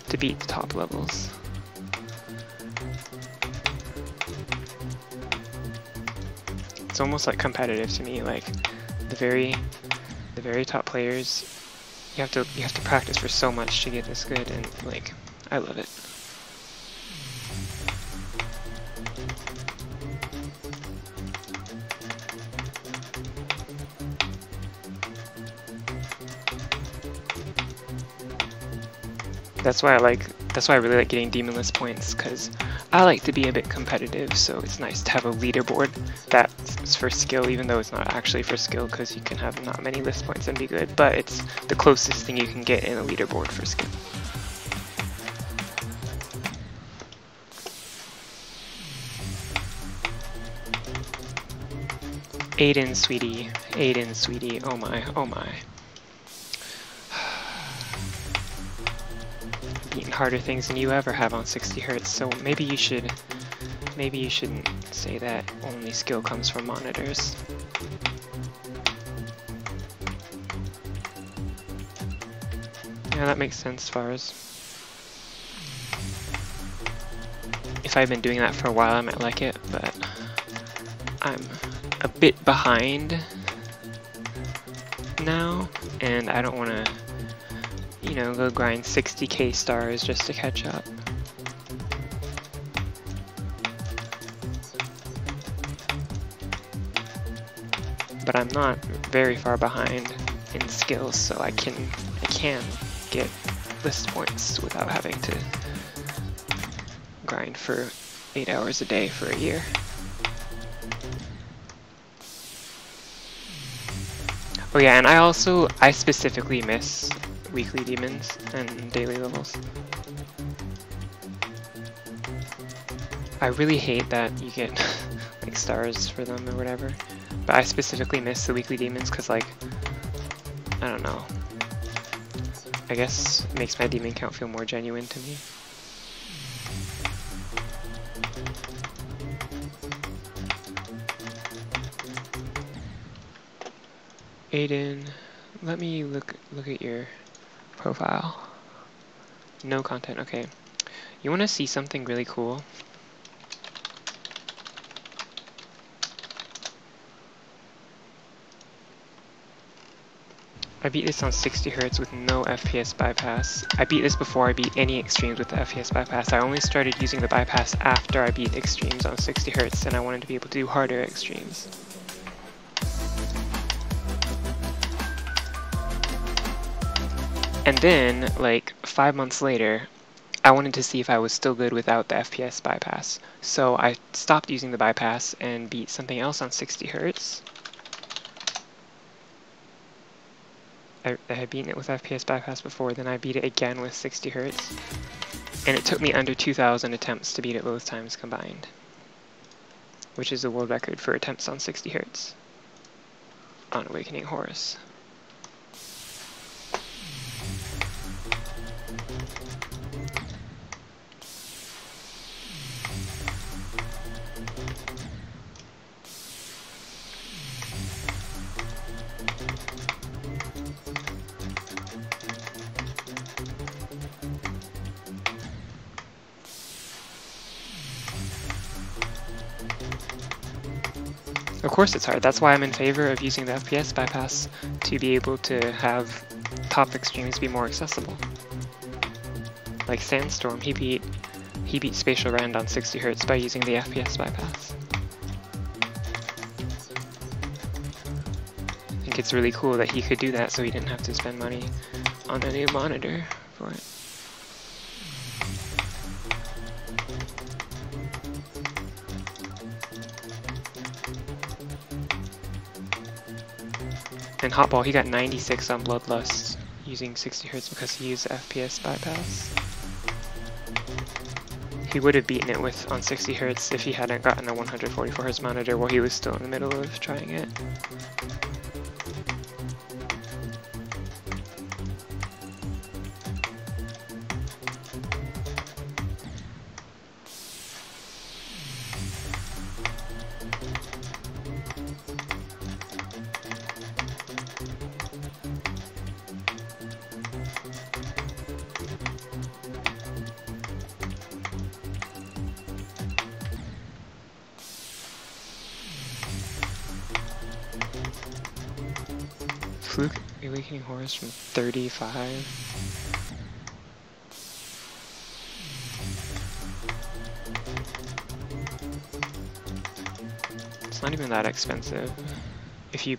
the top levels. It's almost like competitive to me, like the very top players, you have to practice for so much to get this good, and like I love it. That's why I really like getting demonless points, because I like to be a bit competitive, so it's nice to have a leaderboard that's for skill, even though it's not actually for skill, because you can have not many list points and be good, but it's the closest thing you can get in a leaderboard for skill. Aiden, sweetie, oh my, oh my. Beaten harder things than you ever have on 60 Hz, so maybe you shouldn't say that only skill comes from monitors. Yeah, that makes sense as far as if I've been doing that for a while I might like it, but I'm a bit behind now, and I don't want to, you know, go grind 60k stars just to catch up. But I'm not very far behind in skills, so I can get list points without having to grind for 8 hours a day for a year. Oh yeah, and I specifically miss weekly demons and daily levels. I really hate that you get like stars for them or whatever, but I specifically miss the weekly demons because, like, I don't know, I guess it makes my demon count feel more genuine to me. Aiden, let me look at your profile. No content, okay. You wanna see something really cool? I beat this on 60 Hz with no FPS bypass. I beat this before I beat any extremes with the FPS bypass. I only started using the bypass after I beat extremes on 60 Hz, and I wanted to be able to do harder extremes. And then, like 5 months later, I wanted to see if I was still good without the FPS bypass. So I stopped using the bypass and beat something else on 60 Hz. I had beaten it with FPS bypass before, then I beat it again with 60 Hz. And it took me under 2,000 attempts to beat it both times combined, which is the world record for attempts on 60 Hz on Awakening Horus. Of course it's hard, that's why I'm in favor of using the FPS bypass to be able to have top extremes be more accessible. Like Sandstorm, he beat Spatial Rend on 60 Hz by using the FPS bypass. I think it's really cool that he could do that so he didn't have to spend money on a new monitor for it. And Hotball, he got 96 on Bloodlust using 60 Hz because he used the FPS bypass. He would have beaten it with on 60 Hz if he hadn't gotten a 144 Hz monitor while he was still in the middle of trying it. Fluke Awakening Horus from 35. It's not even that expensive. If you...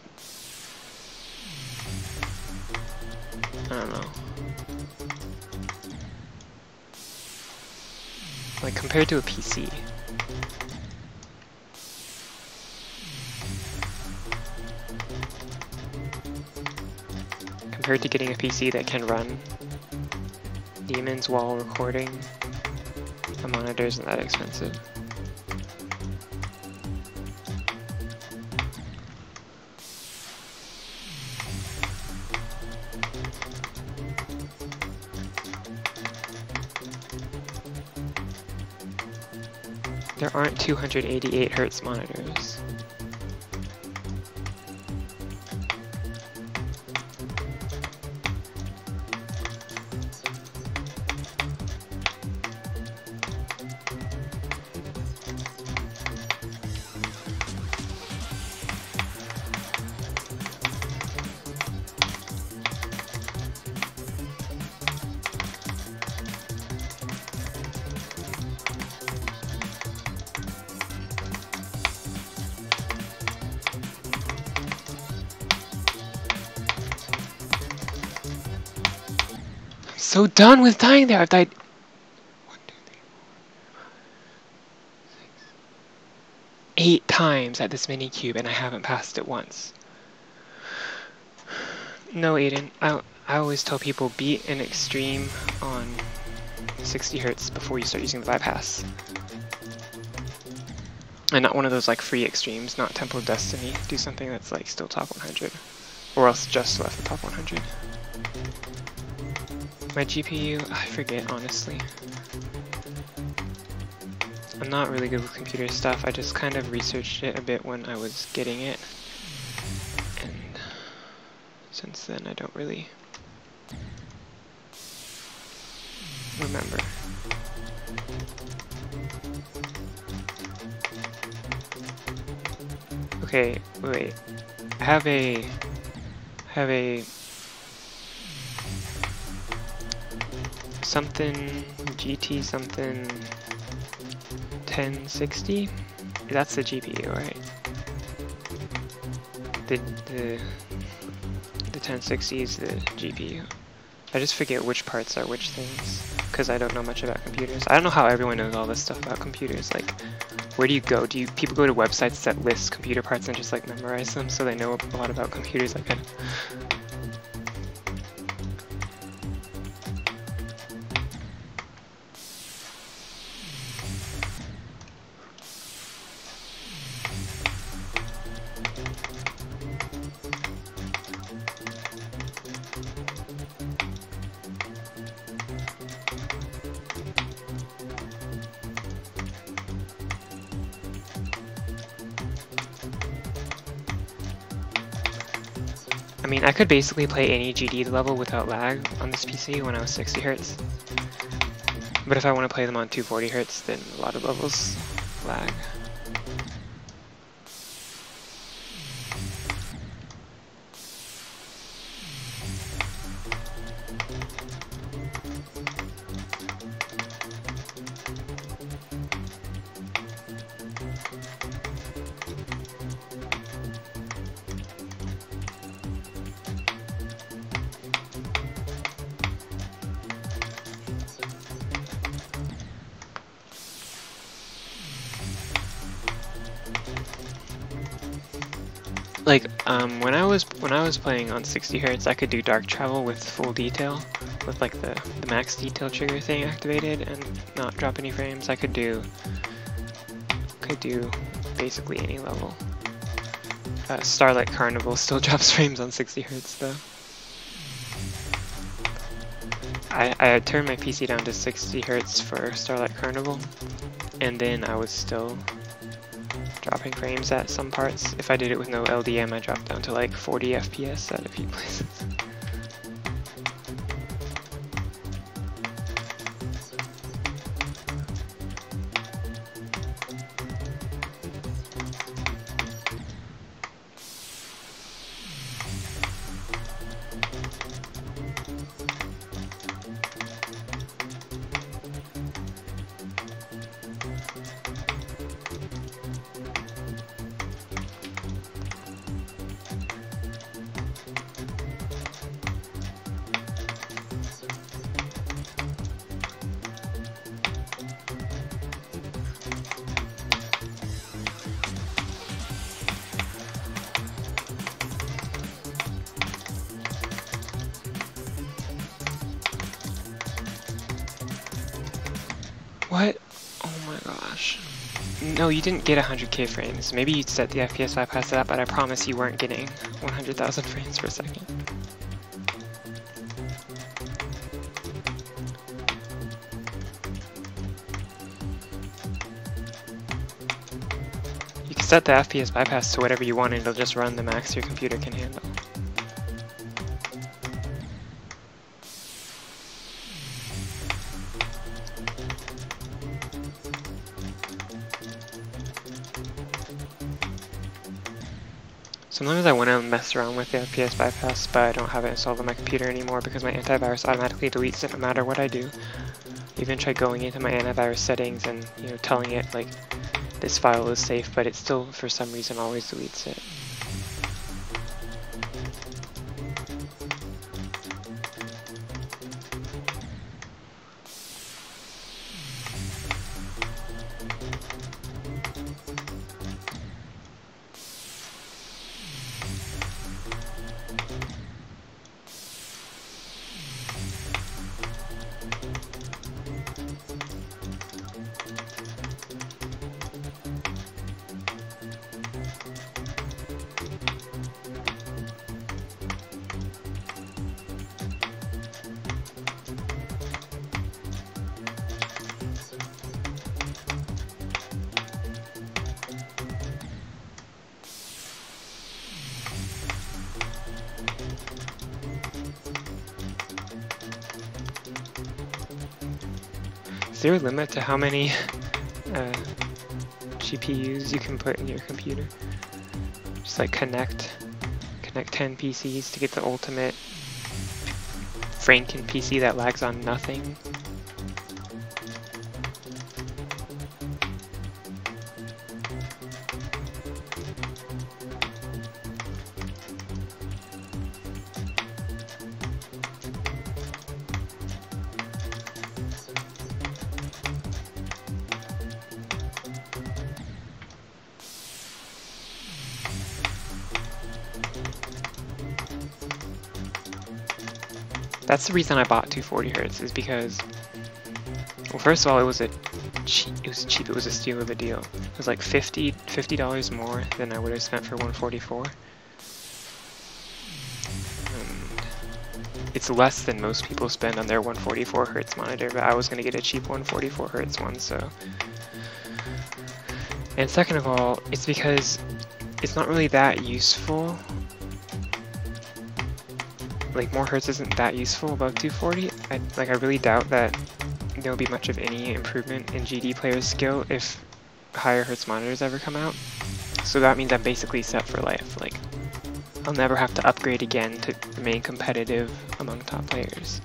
I don't know. Like compared to a PC. Compared to getting a PC that can run demons while recording, the monitor isn't that expensive. There aren't 288 Hz monitors. So done with dying there. I've died 1, 2, 3, 4, 5, 6, 8 times at this mini cube, and I haven't passed it once. No, Aiden. I always tell people beat an extreme on 60 Hz before you start using the bypass, and not one of those like free extremes. Not Temple of Destiny. Do something that's like still top 100, or else just left the top 100. My GPU, I forget honestly. I'm not really good with computer stuff, I just kind of researched it a bit when I was getting it. And Since then, I don't really remember. Okay, wait. I have a something GT something 1060. That's the GPU, right? The 1060 is the GPU. I just forget which parts are which things because I don't know much about computers. I don't know how everyone knows all this stuff about computers. Like, where do you go? Do people go to websites that list computer parts and just like memorize them so they know a lot about computers? Like, I mean, I could basically play any GD level without lag on this PC when I was 60 Hz. But if I want to play them on 240 Hz, then a lot of levels lag. Like, when I was playing on 60 Hz, I could do dark travel with full detail, with like the max detail trigger thing activated and not drop any frames. I could do basically any level. Starlight Carnival still drops frames on 60 Hz though. I turned my PC down to 60 Hz for Starlight Carnival, and then I was still dropping frames at some parts. If I did it with no LDM, I dropped down to like 40 FPS at a few places. What? Oh my gosh. No, you didn't get 100k frames. Maybe you set the FPS bypass to that, but I promise you weren't getting 100,000 frames per second. You can set the FPS bypass to whatever you want and it'll just run the max your computer can handle. Sometimes I want to mess around with the FPS bypass, but I don't have it installed on my computer anymore because my antivirus automatically deletes it no matter what I do. I even tried going into my antivirus settings and, you know, telling it like this file is safe, but it still for some reason always deletes it. Is there a limit to how many GPUs you can put in your computer? Just like connect 10 PCs to get the ultimate Franken PC that lags on nothing. That's the reason I bought 240Hz, is because, well, first of all, it was cheap. It was a steal of a deal. It was like $50 more than I would have spent for 144. It's less than most people spend on their 144Hz monitor, but I was going to get a cheap 144Hz one, so. And second of all, it's because it's not really that useful. Like, more hertz isn't that useful above 240. I really doubt that there'll be much of any improvement in GD players' skill if higher hertz monitors ever come out. So that means I'm basically set for life. Like, I'll never have to upgrade again to remain competitive among top players.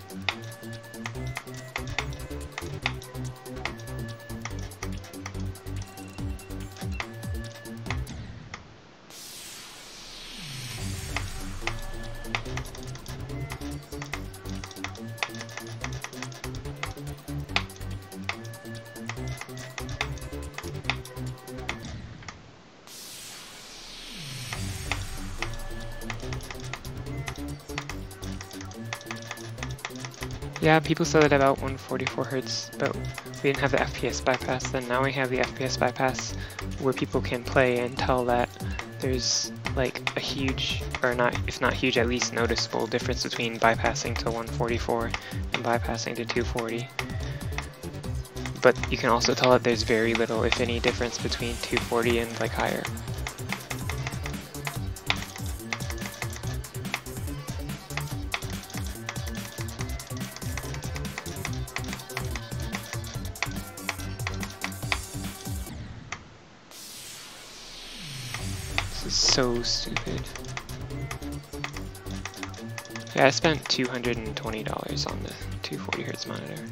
Yeah, people said it about 144Hz, but we didn't have the FPS bypass then. Now we have the FPS bypass where people can play and tell that there's like a huge, or not, if not huge, at least noticeable difference between bypassing to 144 and bypassing to 240. But you can also tell that there's very little, if any, difference between 240 and like higher. So stupid. Yeah, I spent $220 on the 240Hz monitor.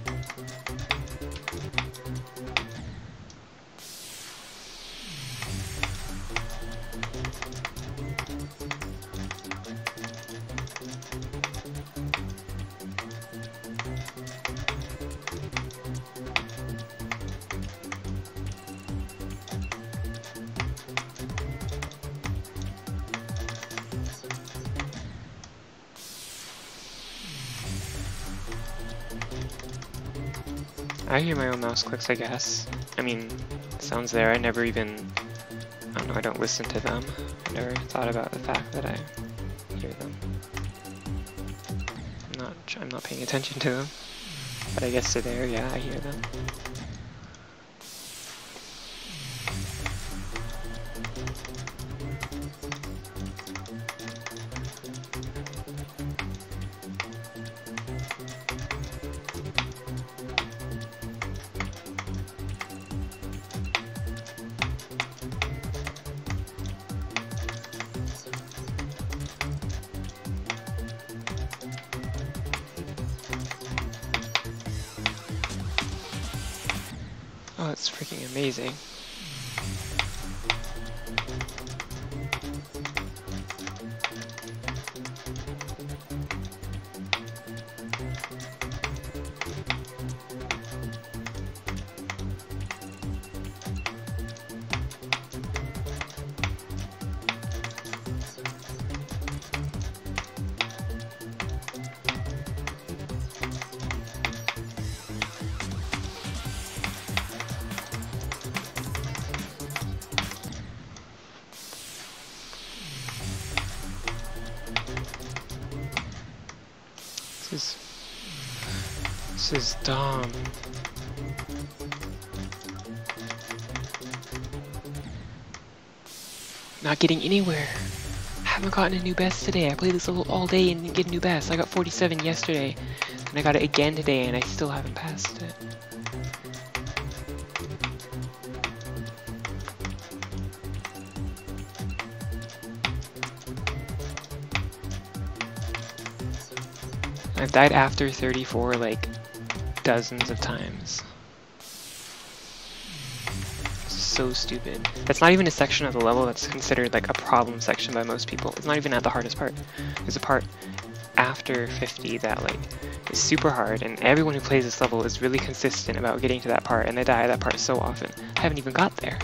I hear my own mouse clicks, I guess. I mean, sounds there. I never even, I don't know, I don't listen to them. I never thought about the fact that I hear them. I'm not paying attention to them. But I guess they're there, yeah, I hear them. Oh, that's freaking amazing. This is dumb. Not getting anywhere. I haven't gotten a new best today. I played this all day and didn't get a new best. I got 47 yesterday, and I got it again today, and I still haven't passed it. I've died after 34 like dozens of times. So stupid. That's not even a section of the level that's considered like a problem section by most people. It's not even at the hardest part. There's a part after 50 that like is super hard, and everyone who plays this level is really consistent about getting to that part, and they die at that part so often. I haven't even got there.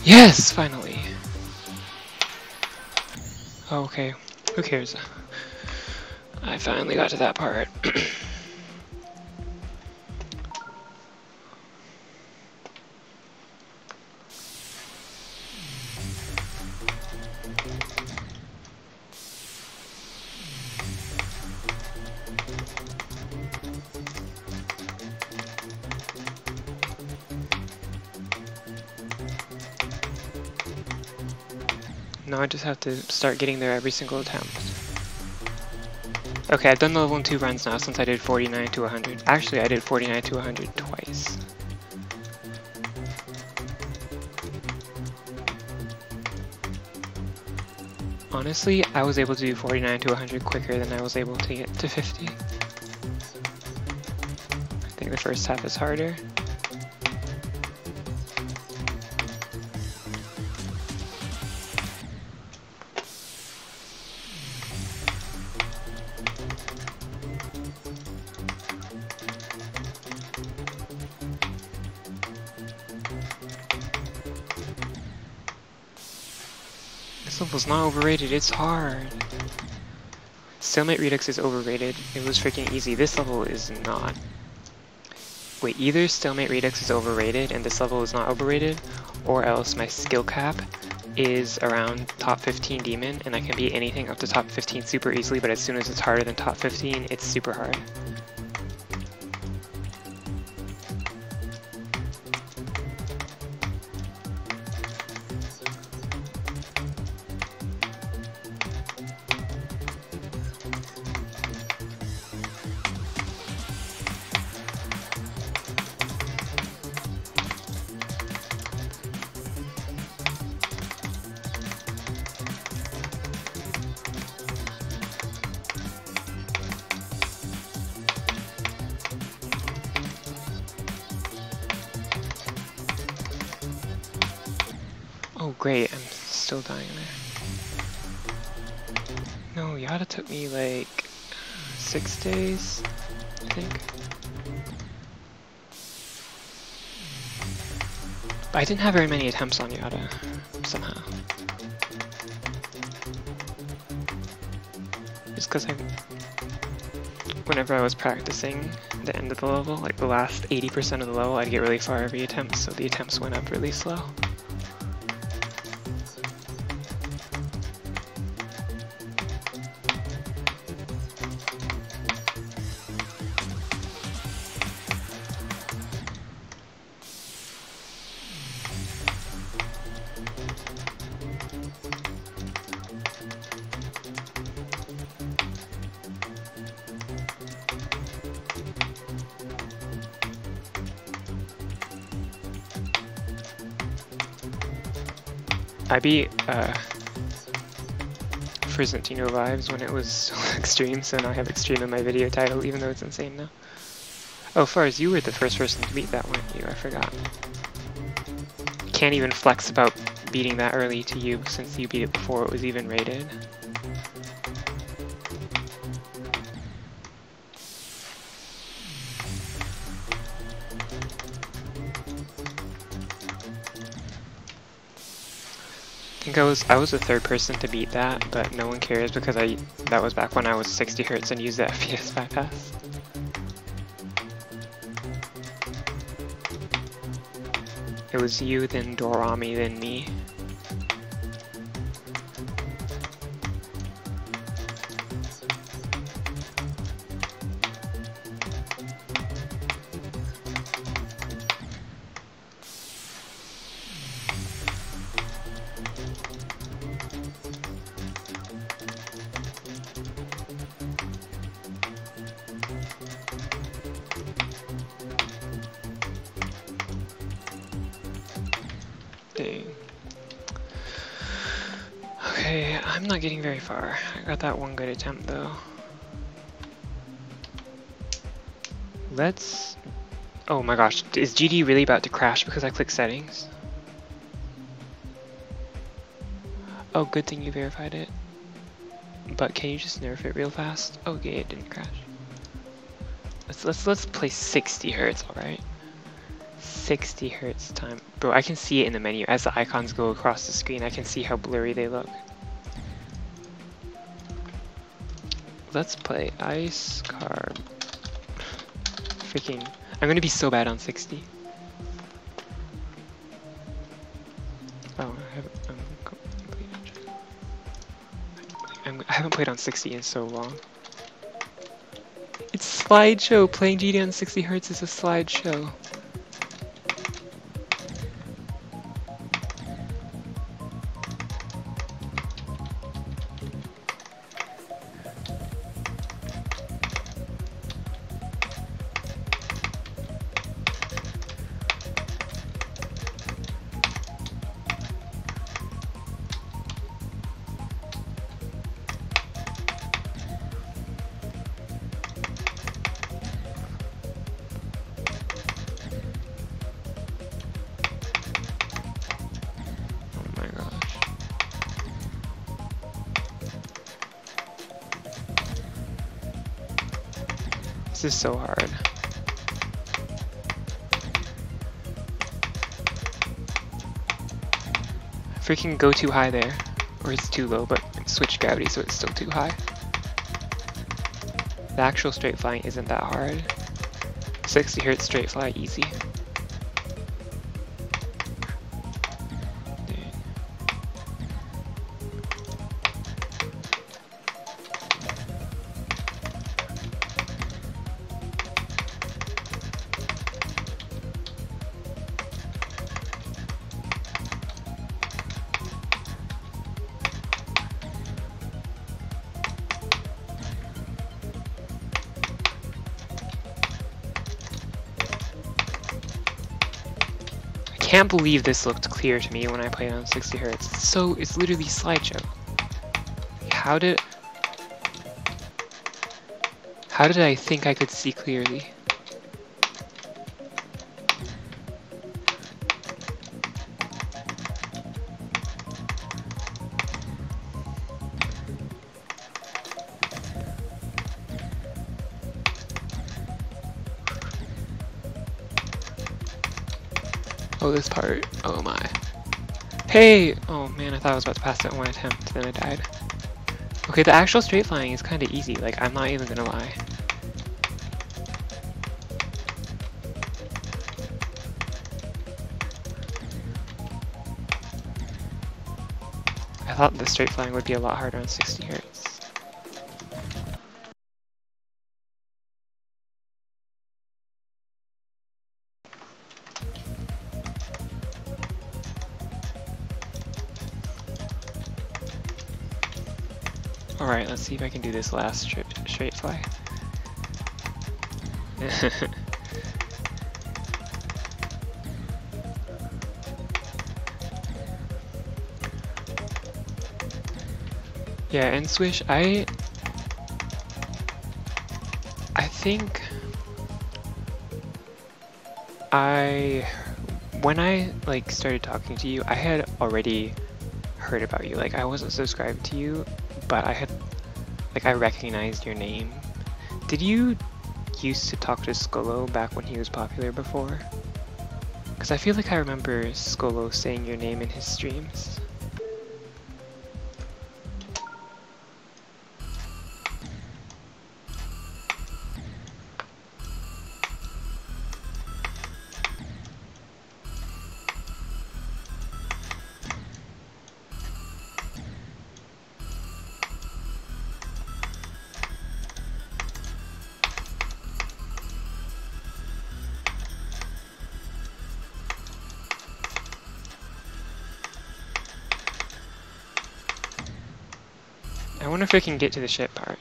Yes, finally. Oh, okay, who cares? I finally got to that part. Now I just have to start getting there every single attempt. Okay, I've done the level in 2 runs now since I did 49 to 100. Actually, I did 49 to 100 twice. Honestly, I was able to do 49 to 100 quicker than I was able to get to 50. I think the first half is harder. This level's not overrated, it's hard. Stalemate Redux is overrated. It was freaking easy. This level is not. Wait, either Stalemate Redux is overrated and this level is not overrated, or else my skill cap is around top 15 demon and I can beat anything up to top 15 super easily, but as soon as it's harder than top 15, it's super hard. Oh great, I'm still dying there. No, Yada took me like 6 days, I think. But I didn't have very many attempts on Yada, somehow. Just because whenever I was practicing the end of the level, like the last 80% of the level, I'd get really far every attempt, so the attempts went up really slow. I beat Frizzantino Vibes when it was still extreme, so now I have extreme in my video title, even though it's insane now. Oh, Fars, you were the first person to beat that, weren't you? I forgot. Can't even flex about beating that early to you, since you beat it before it was even rated. I think I was the third person to beat that, but no one cares because that was back when I was 60 Hz and used the FPS bypass. It was you, then Dorami, then me. Dang. Okay, I'm not getting very far. I got that one good attempt though. Let's... Oh my gosh, is GD really about to crash because I clicked settings? Oh, good thing you verified it. But can you just nerf it real fast? Okay, it didn't crash. Let's play 60 hertz, alright? 60 hertz time. Bro, I can see it in the menu. As the icons go across the screen, I can see how blurry they look. Let's play ice carb. Freaking, I'm gonna be so bad on 60. Oh, I haven't played on 60 in so long. It's slideshow. Playing GD on 60 hertz is a slideshow. This is so hard. Freaking go too high there. Or it's too low, but switch gravity so it's still too high. The actual straight flying isn't that hard. 60 hertz straight fly, easy. I can't believe this looked clear to me when I played on 60 hertz. It's literally slideshow. How did I think I could see clearly? Oh, this part. Oh my. Hey! Oh man, I thought I was about to pass it in one attempt, then I died. Okay, the actual straight flying is kind of easy, like, I'm not even gonna lie. I thought the straight flying would be a lot harder on 60 hertz. Alright, let's see if I can do this last straight fly. Yeah, and swish, I think when I like started talking to you, I had already heard about you. Like, I wasn't subscribed to you, but I recognized your name. Did you used to talk to Skolo back when he was popular before? Because I feel like I remember Skolo saying your name in his streams. I wonder if I can get to the ship part.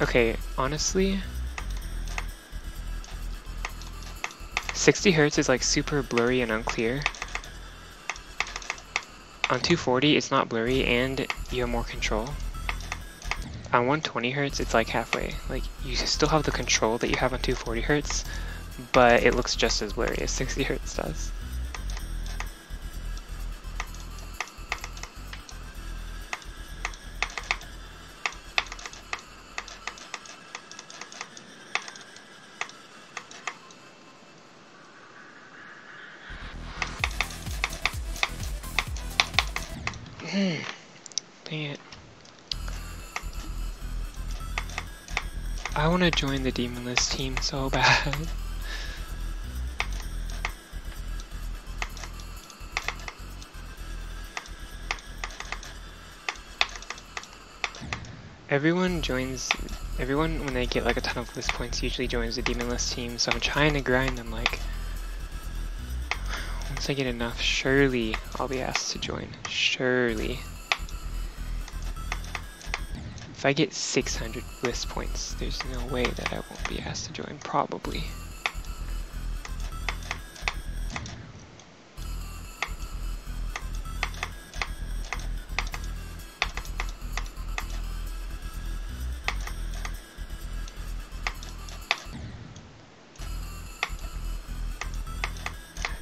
Okay, honestly, 60 hertz is like super blurry and unclear. On 240, it's not blurry and you have more control. On 120 hertz, it's like halfway. Like you still have the control that you have on 240 hertz, but it looks just as blurry as 60 hertz does. Dang it. I want to join the Demonless team so bad. Everyone when they get like a ton of list points usually joins the Demonless team, so I'm trying to grind them like, once I get enough, surely I'll be asked to join, surely. If I get 600 list points, there's no way that I won't be asked to join, probably.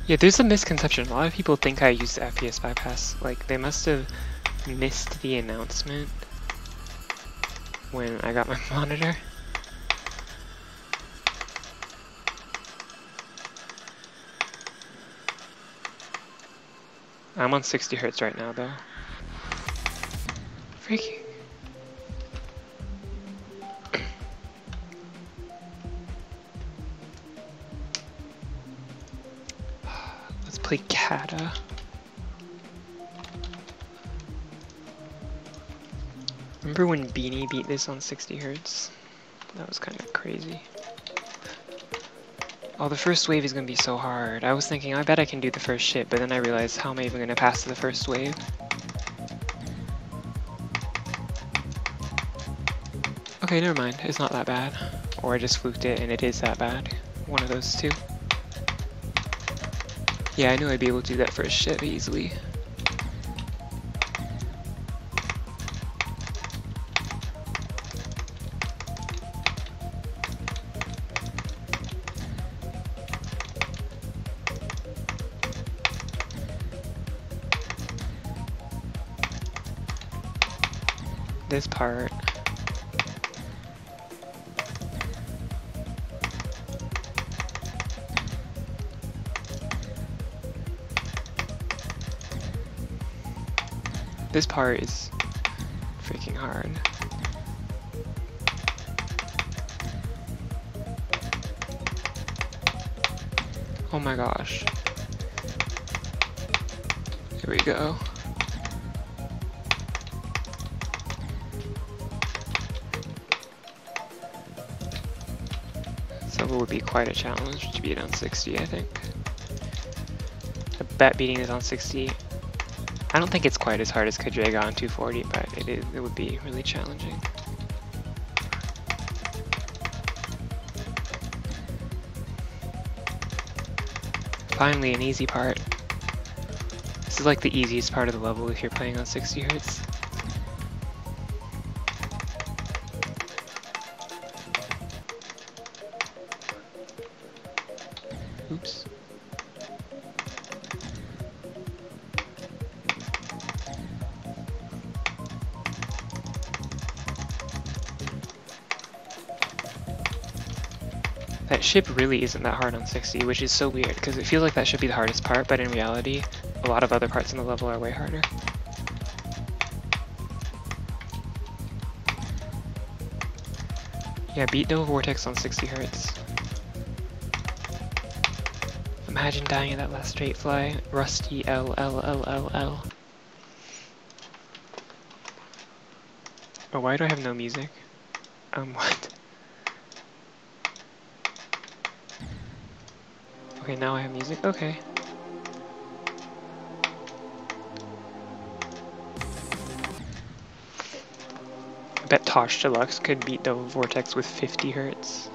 Yeah, there's a misconception. A lot of people think I use the FPS bypass. Like, they must have missed the announcement when I got my monitor. I'm on 60 hertz right now, though. Freaking. Let's play Kata. Remember when Beanie beat this on 60 hertz? That was kind of crazy. Oh, the first wave is going to be so hard. I was thinking, I bet I can do the first shit, but then I realized, how am I even going to pass to the first wave? Okay, never mind. It's not that bad. Or I just fluked it and it is that bad. One of those two. Yeah, I knew I'd be able to do that first shit easily. This part. This part is freaking hard. Oh my gosh. Here we go. So it would be quite a challenge to beat on 60, I think. I bet beating it on 60. I don't think it's quite as hard as Cadrega on 240, but it would be really challenging. Finally, an easy part. This is like the easiest part of the level if you're playing on 60 hertz. Oops. That ship really isn't that hard on 60, which is so weird, because it feels like that should be the hardest part, but in reality, a lot of other parts in the level are way harder. Yeah, beat Nova Vortex on 60 hertz. Imagine dying at that last straight fly. Rusty L. Oh, why do I have no music? What? Okay, now I have music. Okay. I bet Tosh Deluxe could beat Nova Vortex with 50 hertz.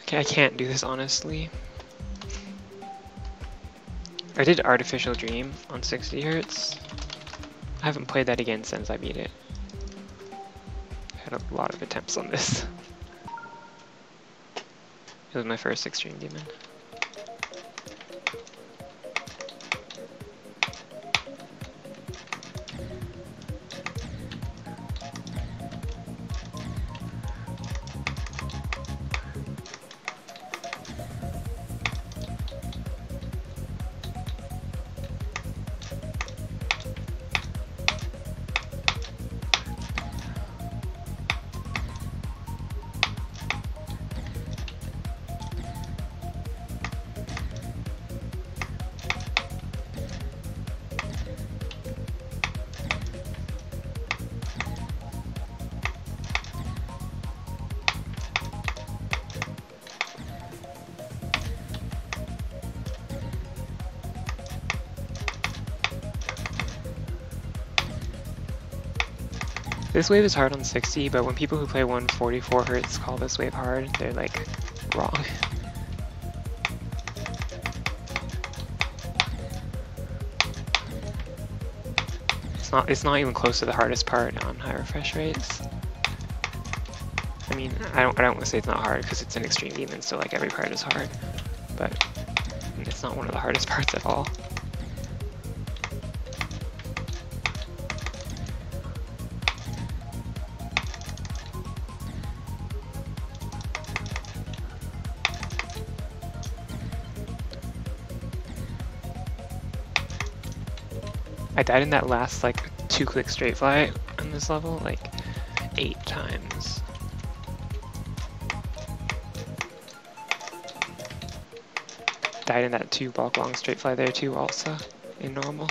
Okay, I can't do this honestly. I did Artificial Dream on 60 Hz. I haven't played that again since I beat it. I had a lot of attempts on this. It was my first Extreme Demon. This wave is hard on 60, but when people who play 144 Hz call this wave hard, they're like wrong. It's not even close to the hardest part on high refresh rates. I mean, I don't want to say it's not hard because it's an Extreme Demon, so like every part is hard, but it's not one of the hardest parts at all. I died in that last like 2-click straight fly on this level like 8 times. Died in that 2-block long straight fly there too also, in normal.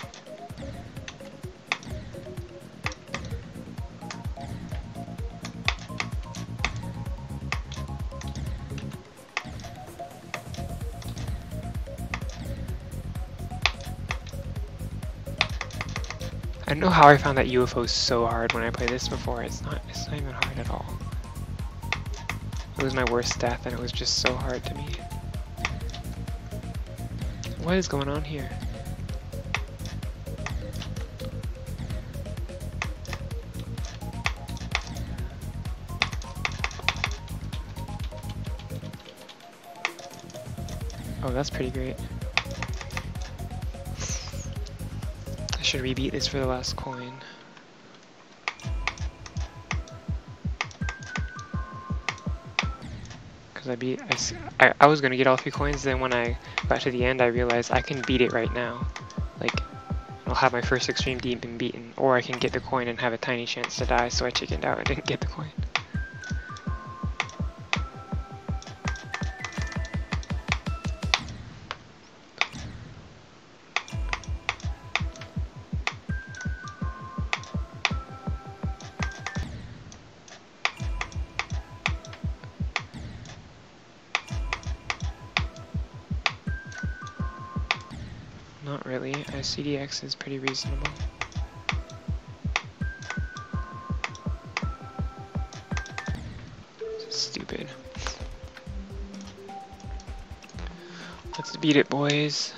I don't know how I found that UFO so hard when I played this before. It's not even hard at all. It was my worst death and it was just so hard to me. What is going on here? Oh, that's pretty great. I should rebeat this for the last coin. Because I was gonna get all 3 coins, then when I got to the end I realized I can beat it right now. Like, I'll have my first Extreme Demon beaten, or I can get the coin and have a tiny chance to die, so I chickened out and didn't get the coin. Not really. CDX is pretty reasonable. Stupid. Let's beat it, boys.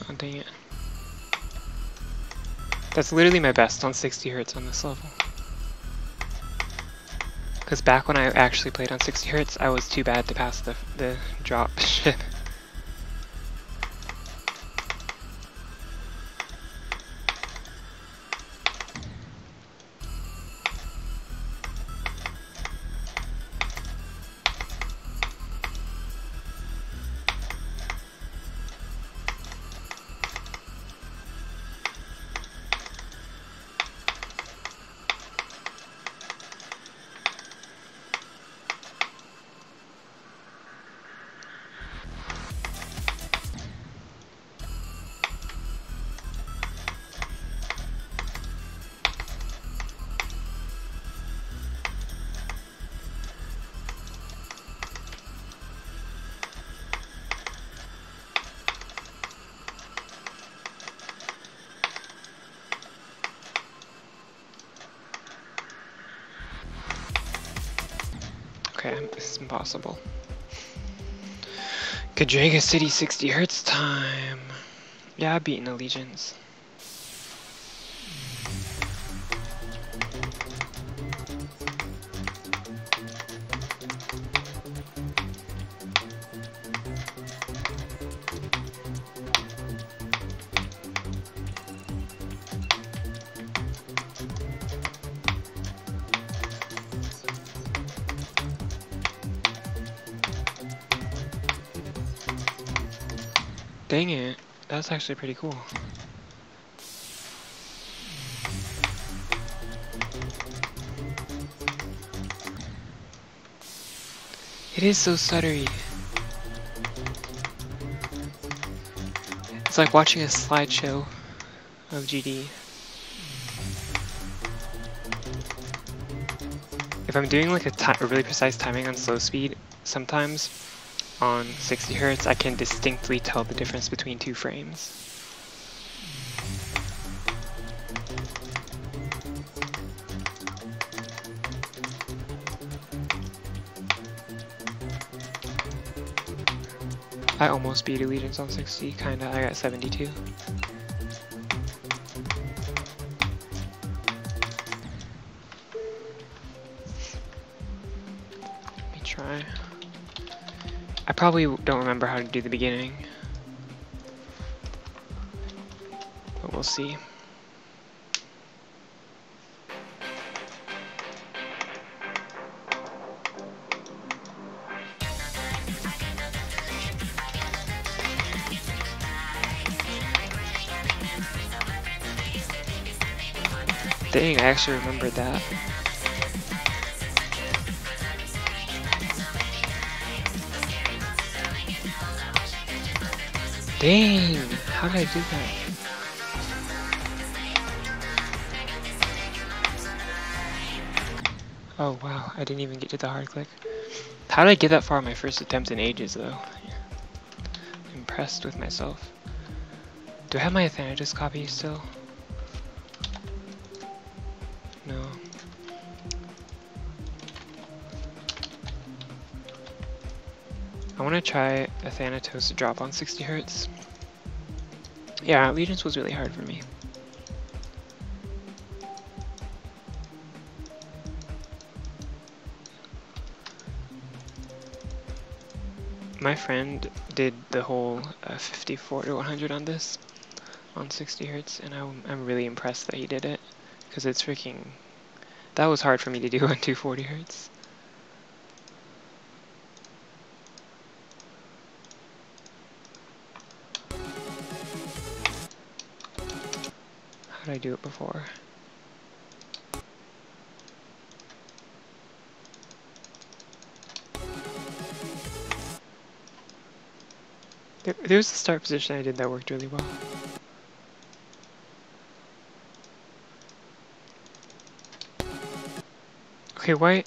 Oh, dang it. That's literally my best on 60 Hz on this level. Because back when I actually played on 60 Hz, I was too bad to pass the drop ship. Okay, this is impossible. Cadrega City 60 Hertz time. Yeah, I've beaten Allegiance. Dang it, that's actually pretty cool. It is so stuttery. It's like watching a slideshow of GD. If I'm doing like a really precise timing on slow speed, sometimes on 60 Hz I can distinctly tell the difference between 2 frames. I almost beat Allegiance on 60, kinda. I got 72. Let me try. I probably don't remember how to do the beginning, but we'll see. Dang, I actually remembered that. Dang, how did I do that? Oh wow, I didn't even get to the hard click. How did I get that far on my first attempt in ages though? I'm impressed with myself. Do I have my Athanatos copy still? No. I want to try a Thanatos drop on 60 Hz. Yeah, Allegiance was really hard for me. My friend did the whole 54 to 100 on this, on 60 Hz, and I'm really impressed that he did it, because it's freaking... That was hard for me to do on 240 Hz. How did I do it before? There's a start position I did that worked really well. Okay, why?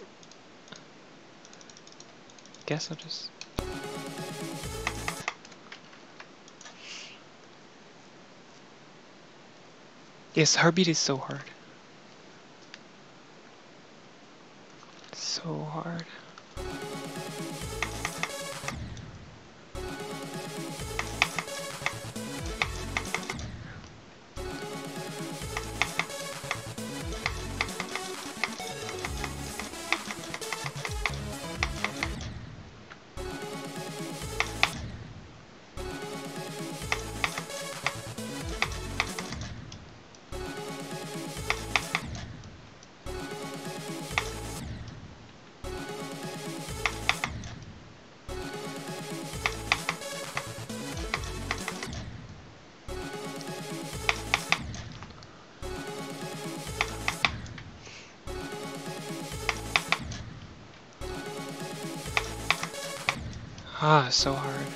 Guess I'll just... Yes, heartbeat is so hard. So hard. Ah, so hard.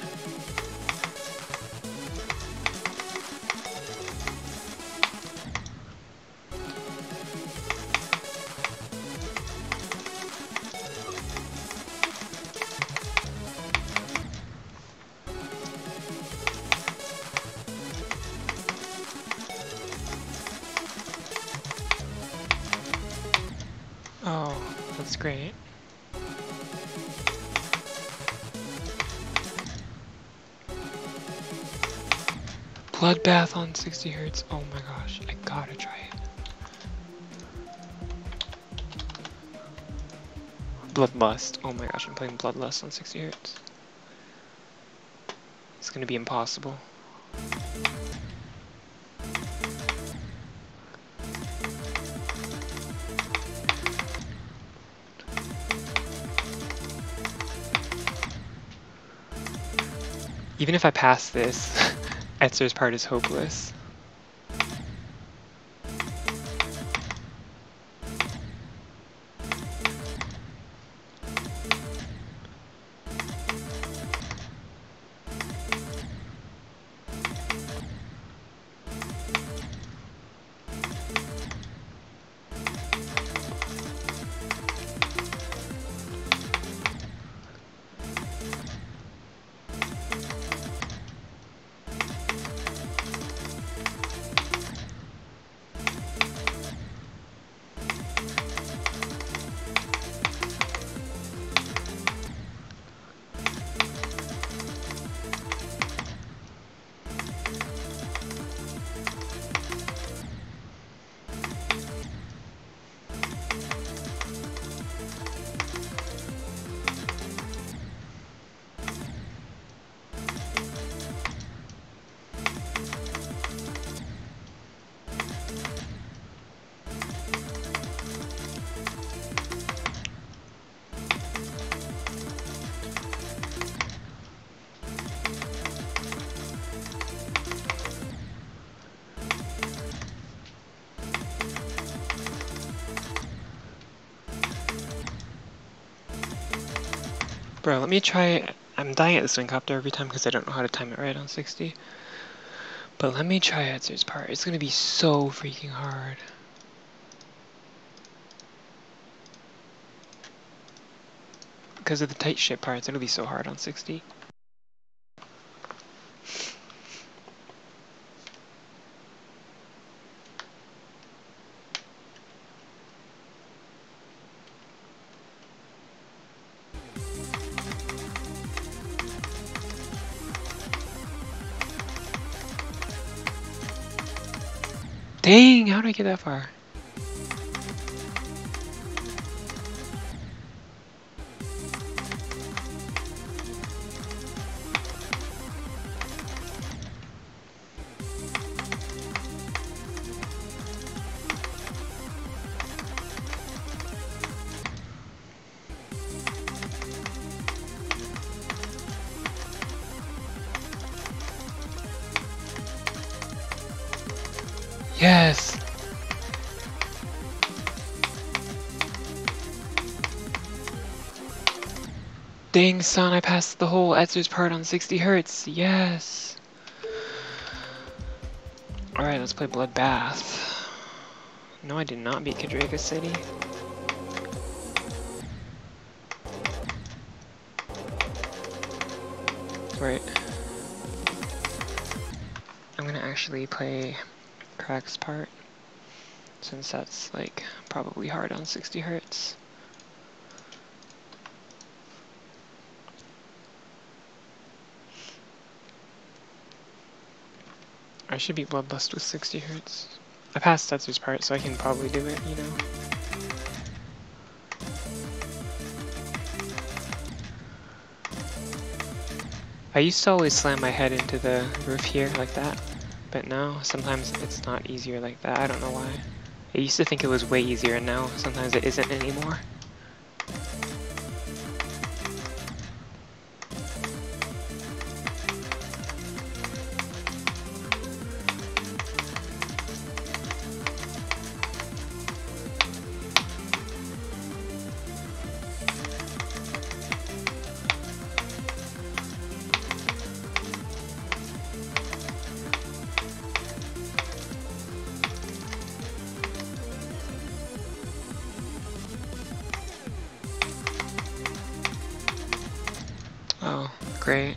Oh, that's great. Bloodbath on 60 hertz. Oh my gosh, I gotta try it. Bloodlust. Oh my gosh, I'm playing Bloodlust on 60 hertz. It's gonna be impossible. Even if I pass this, Etzer's part is hopeless. Bro, let me try. I'm dying at the swing copter every time because I don't know how to time it right on 60. But let me try Etzer's part. It's gonna be so freaking hard. Because of the tight ship parts, it'll be so hard on 60. Dang, how did I get that far? Yes! Dang son, I passed the whole Etzer's part on 60 hertz. Yes! Alright, let's play Bloodbath. No, I did not beat Cadrega City. Right. I'm gonna actually play Crack's part, since that's like probably hard on 60 hertz. I should beat Bloodlust with 60 hertz. I passed Setzer's part, so I can probably do it, you know. I used to always slam my head into the roof here like that, but now sometimes it's not easier like that. I don't know why. I used to think it was way easier, and now sometimes it isn't anymore. Oh, great.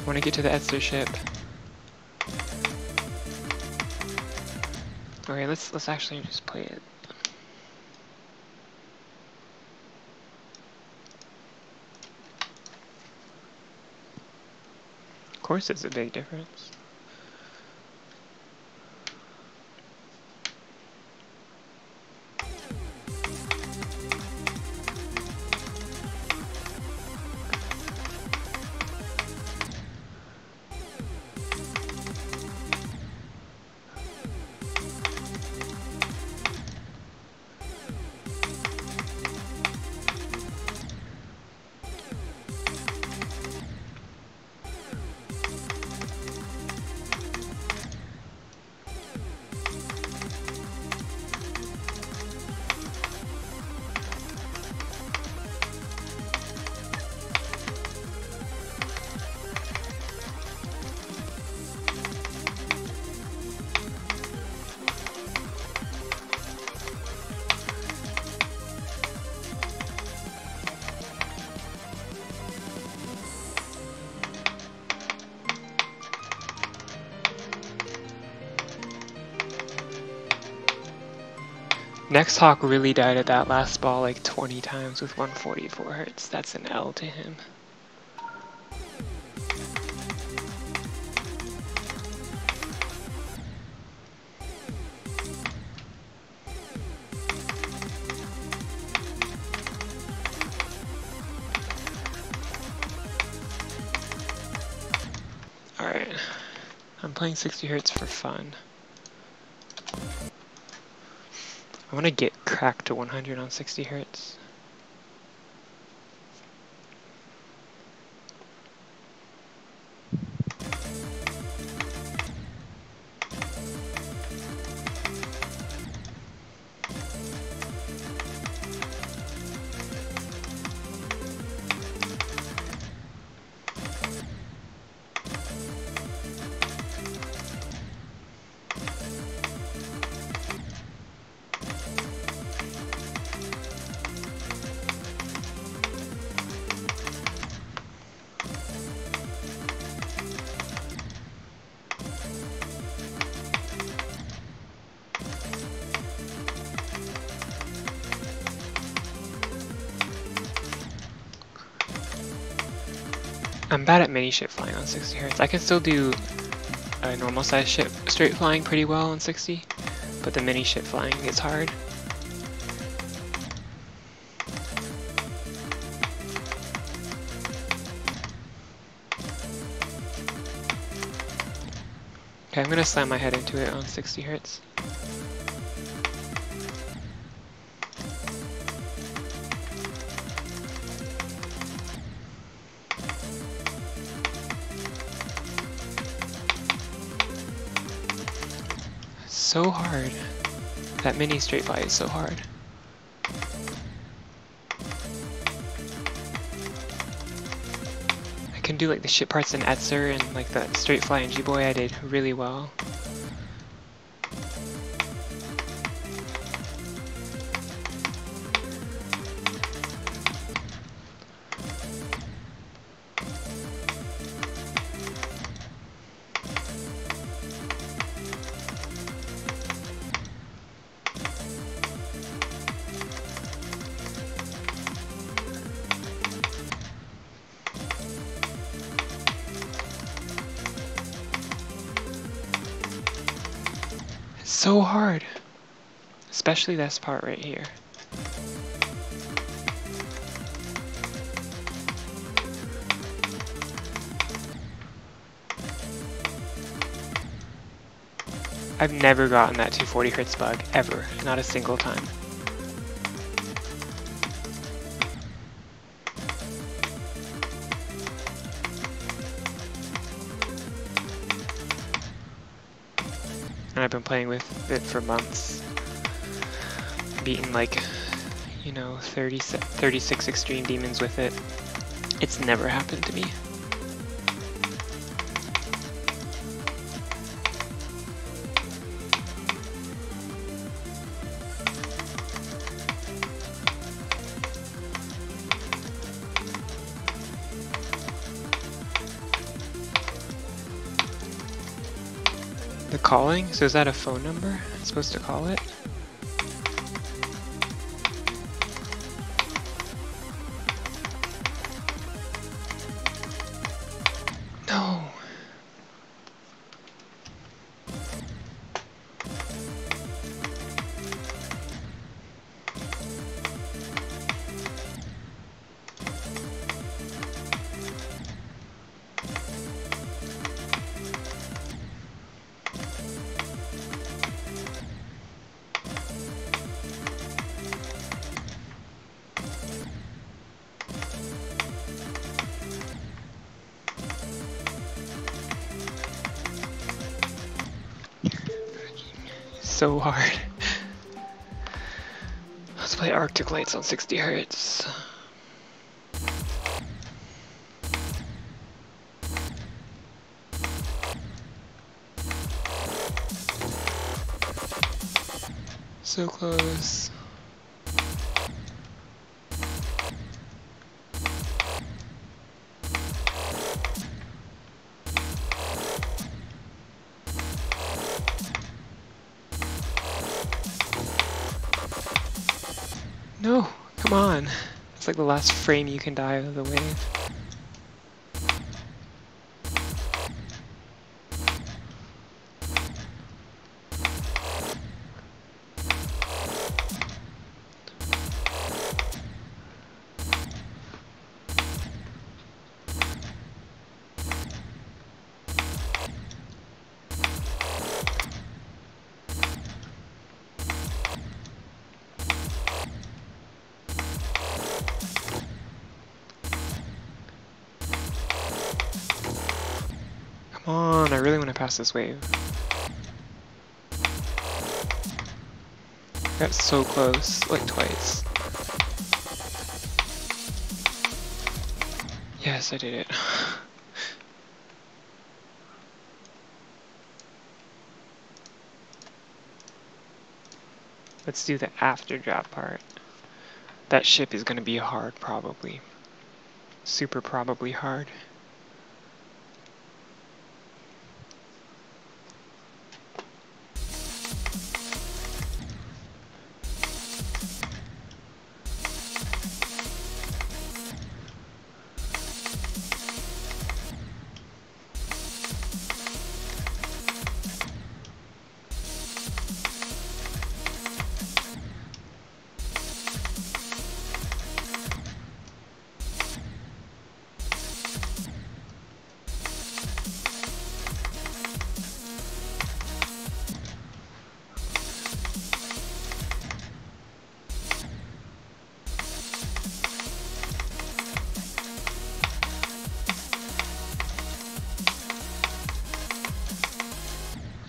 want to get to the Etzer ship. Okay, let's actually just play it. Of course, it's a big difference. Next Hawk really died at that last ball like 20 times with 144 Hz. That's an L to him. Alright, I'm playing 60 Hz for fun. I want to get cracked to 100 on 60 Hz. I'm bad at mini ship flying on 60 Hz. I can still do a normal size ship straight flying pretty well on 60, but the mini ship flying is hard. Okay, I'm gonna slam my head into it on 60 Hz. So hard. That mini straight fly is so hard. I can do like the ship parts in Etzer and like the straight fly in G-Boy I did really well. So hard, especially this part right here. I've never gotten that 240 Hz bug, ever, not a single time. And I've been playing with it for months, beating like, you know, 36 extreme demons with it. It's never happened to me. calling? So is that a phone number? I'm supposed to call it? No! So hard. Let's play Arctic Lights on 60 Hz. So close. No, come on. It's like the last frame you can die of the wave. Come on, I really want to pass this wave. Got so close, like twice. Yes, I did it. Let's do the after drop part. That ship is gonna be hard, probably. Super probably hard.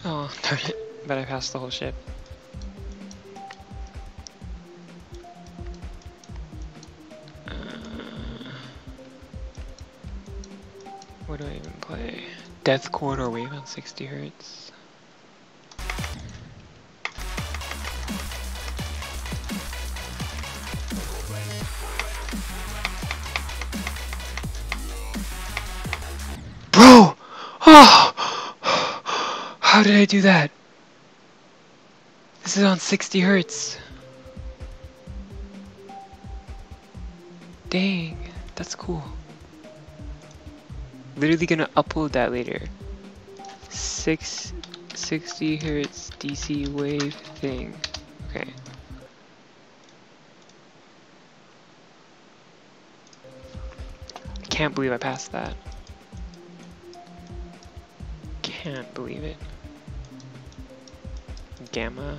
Oh, darn it. But I passed the whole ship. What do I even play? Death Corridor Wave on 60 Hz. Bro! Oh! How did I do that? This is on 60 Hz. Dang, that's cool. Literally gonna upload that later. 60 Hz DC wave thing. Okay. I can't believe I passed that. Can't believe it. Gamma.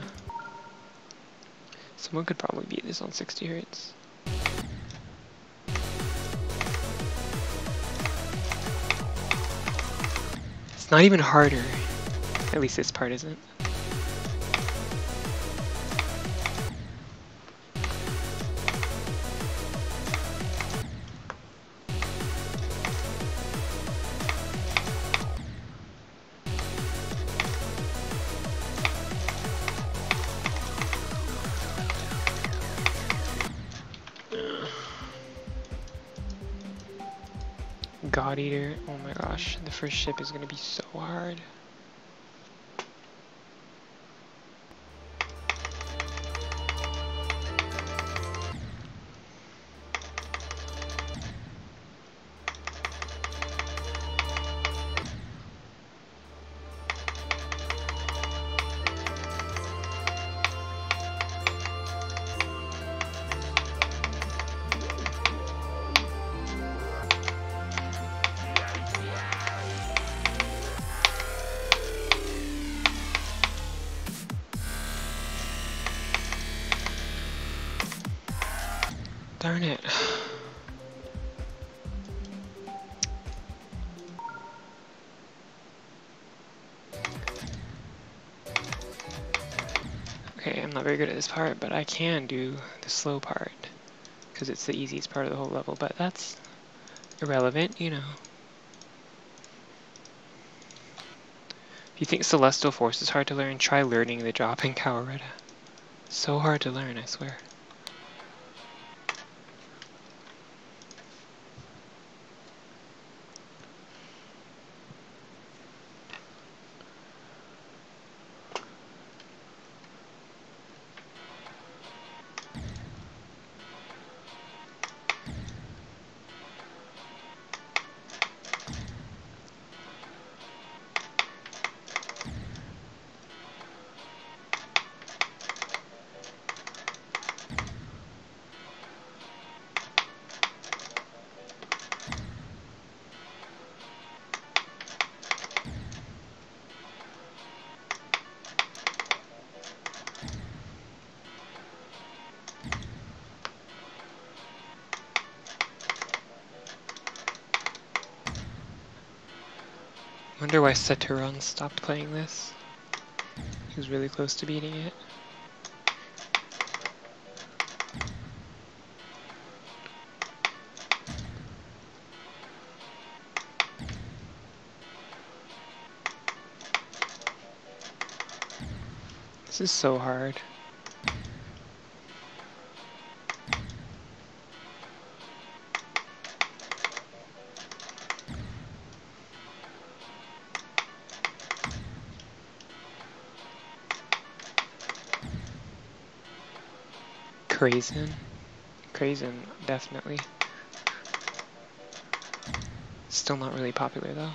Someone could probably beat this on 60 Hz. It's not even harder. At least this part isn't. God Eater, oh my gosh, the first ship is gonna be so hard. Darn it. Okay, I'm not very good at this part, but I can do the slow part, because it's the easiest part of the whole level, but that's irrelevant, you know. If you think Celestial Force is hard to learn, try learning the drop in Cadrega. So hard to learn, I swear. Wonder why Saturon stopped playing this. He was really close to beating it. This is so hard. Crazen, definitely. Still not really popular though.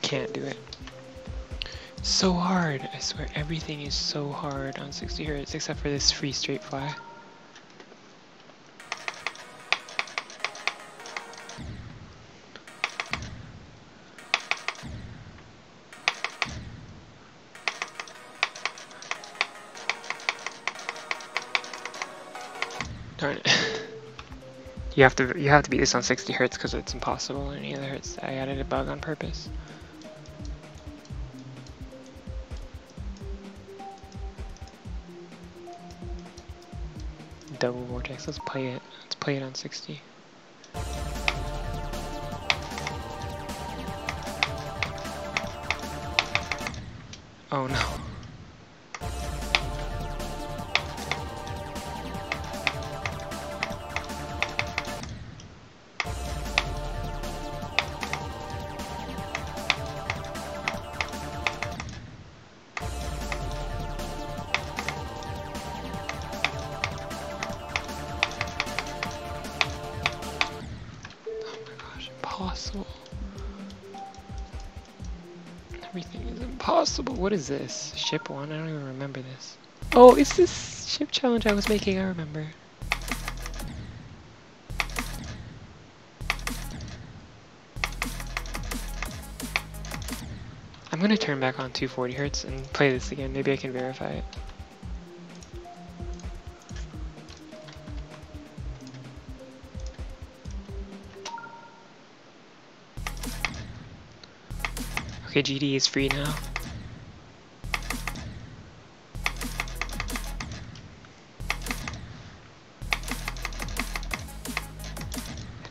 Can't do it. So hard, I swear everything is so hard on 60 Hz except for this free straight fly. Darn it. You have to beat this on 60 Hz because it's impossible on any other hertz. I added a bug on purpose. Double vortex. Let's play it. Let's play it on 60. Oh no. Impossible. Everything is impossible. What is this? Ship 1? I don't even remember this. Oh, it's this ship challenge I was making, I remember. I'm gonna turn back on 240 Hz and play this again. Maybe I can verify it. Okay, GD is free now.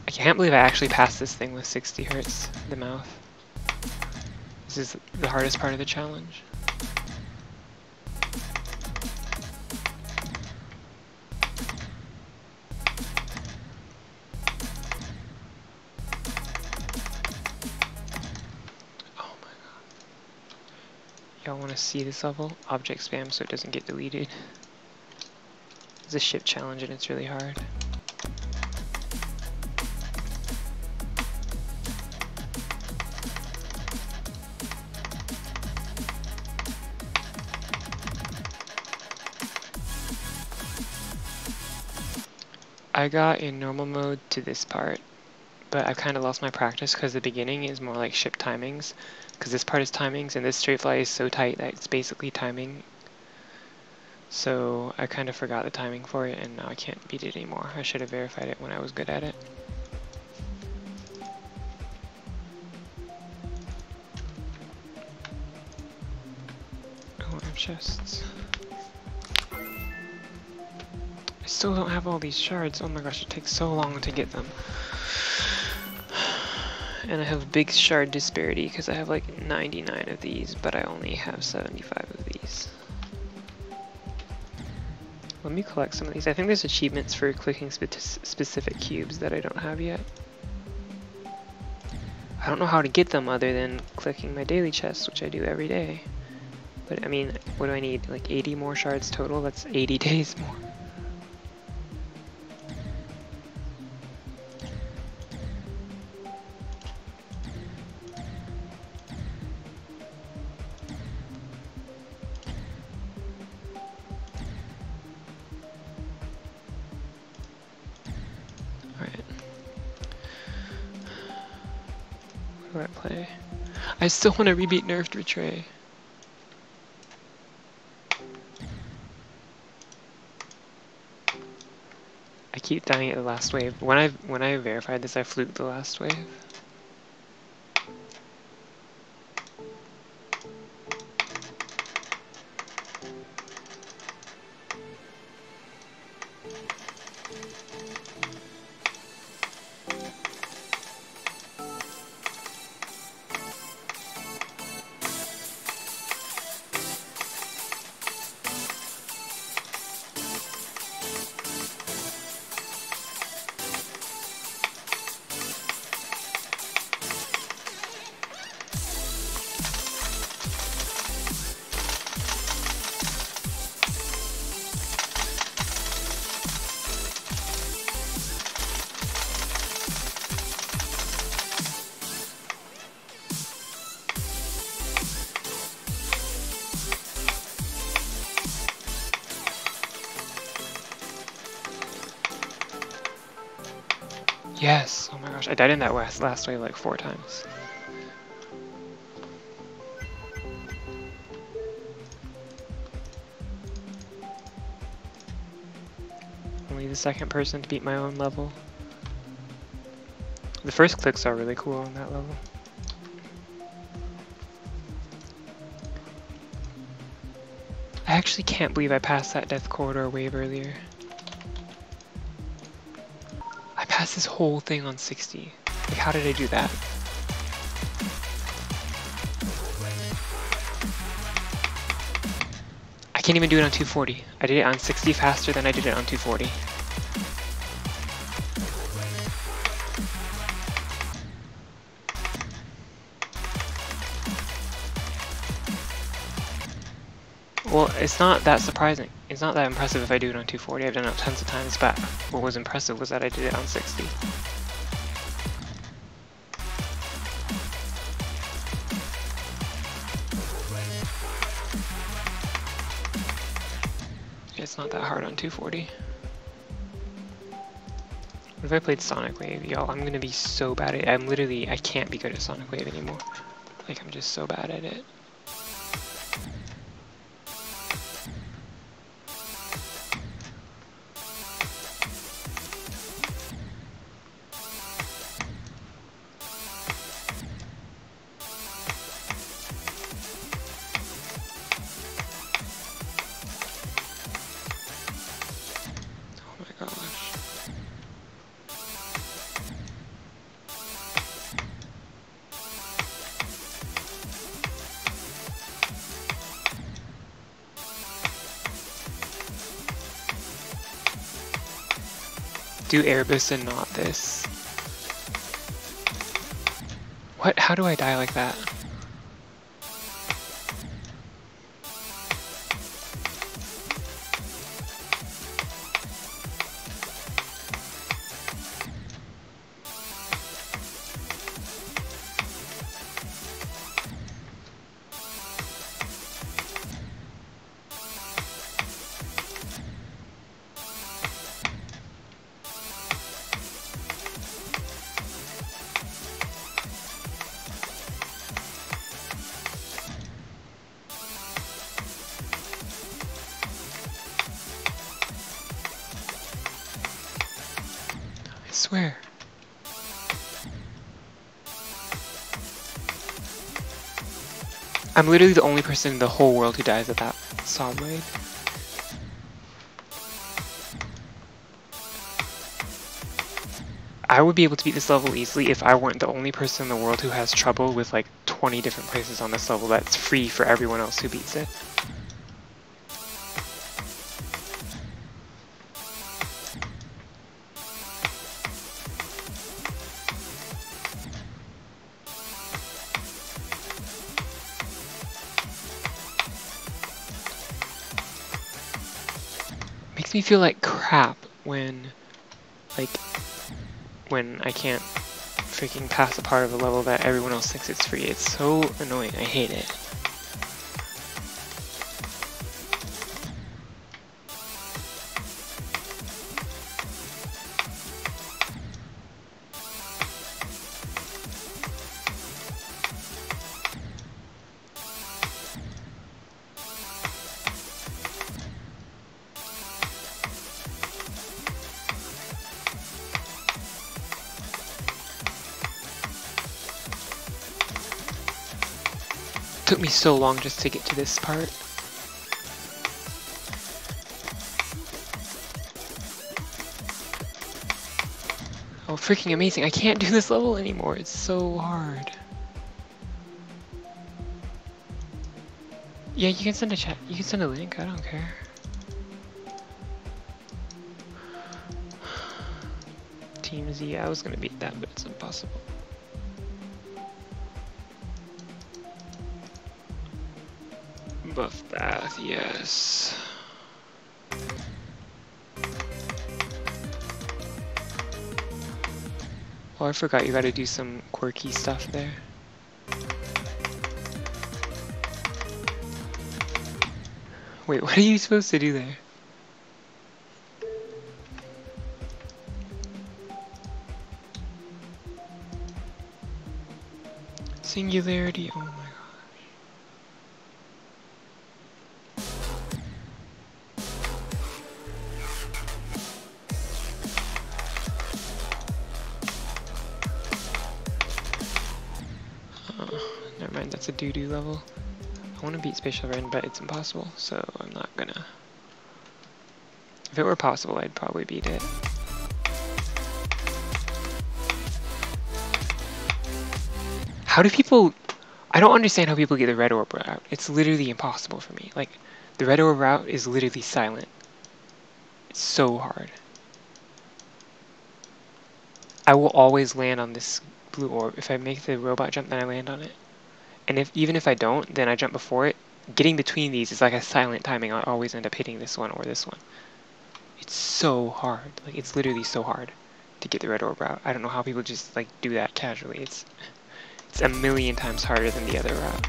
I can't believe I actually passed this thing with 60 Hz, the mouth. This is the hardest part of the challenge. Y'all want to see this level? Object spam so it doesn't get deleted. It's a ship challenge and it's really hard. I got in normal mode to this part, but I've kind of lost my practice because the beginning is more like ship timings, because this part is timings, and this straight fly is so tight that it's basically timing. So I kind of forgot the timing for it, and now I can't beat it anymore. I should have verified it when I was good at it. Oh, I have chests. I still don't have all these shards. Oh my gosh, it takes so long to get them. And I have big shard disparity because I have like 99 of these, but I only have 75 of these. Let me collect some of these. I think there's achievements for clicking specific cubes that I don't have yet. I don't know how to get them other than clicking my daily chest, which I do every day. But I mean, what do I need? Like 80 more shards total? That's 80 days more. What do I play? I still want to rebeat nerfed Betray. I keep dying at the last wave. When I verified this, I fluked the last wave. Yes! Oh my gosh, I died in that last wave like 4 times. Only the second person to beat my own level. The first clicks are really cool on that level. I actually can't believe I passed that Death Corridor wave earlier. I passed this whole thing on 60. Like, how did I do that? I can't even do it on 240. I did it on 60 faster than I did it on 240. Well, it's not that surprising. It's not that impressive if I do it on 240. I've done it tons of times, but what was impressive was that I did it on 60. It's not that hard on 240. What if I played Sonic Wave? Y'all, I'm gonna be so bad at it. I can't be good at Sonic Wave anymore. Like, I'm just so bad at it. Do Airbus and not this. What? How do I die like that? swear. I'm literally the only person in the whole world who dies at that saw blade. I would be able to beat this level easily if I weren't the only person in the world who has trouble with like 20 different places on this level that's free for everyone else who beats it. Makes me feel like crap when I can't freaking pass a part of a level that everyone else thinks it's free. It's so annoying. I hate it. Took me so long just to get to this part. Oh, freaking amazing. I can't do this level anymore. It's so hard. Yeah, you can send a chat. You can send a link. I don't care. Team Z, I was gonna beat that, but it's impossible. Buff bath, yes. Oh, I forgot you gotta do some quirky stuff there. Wait, what are you supposed to do there? Singularity, oh my god. Never mind, that's a doo-doo level. I want to beat Spatial Ren, but it's impossible, so I'm not gonna. If it were possible, I'd probably beat it. How do people... I don't understand how people get the red orb route. It's literally impossible for me. Like, the red orb route is literally silent. It's so hard. I will always land on this blue orb. If I make the robot jump, then I land on it. And even if I don't, then I jump before it. Getting between these is like a silent timing. I always end up hitting this one or this one. It's so hard. Like, it's literally so hard to get the red orb route. I don't know how people just like do that casually. It's a million times harder than the other route.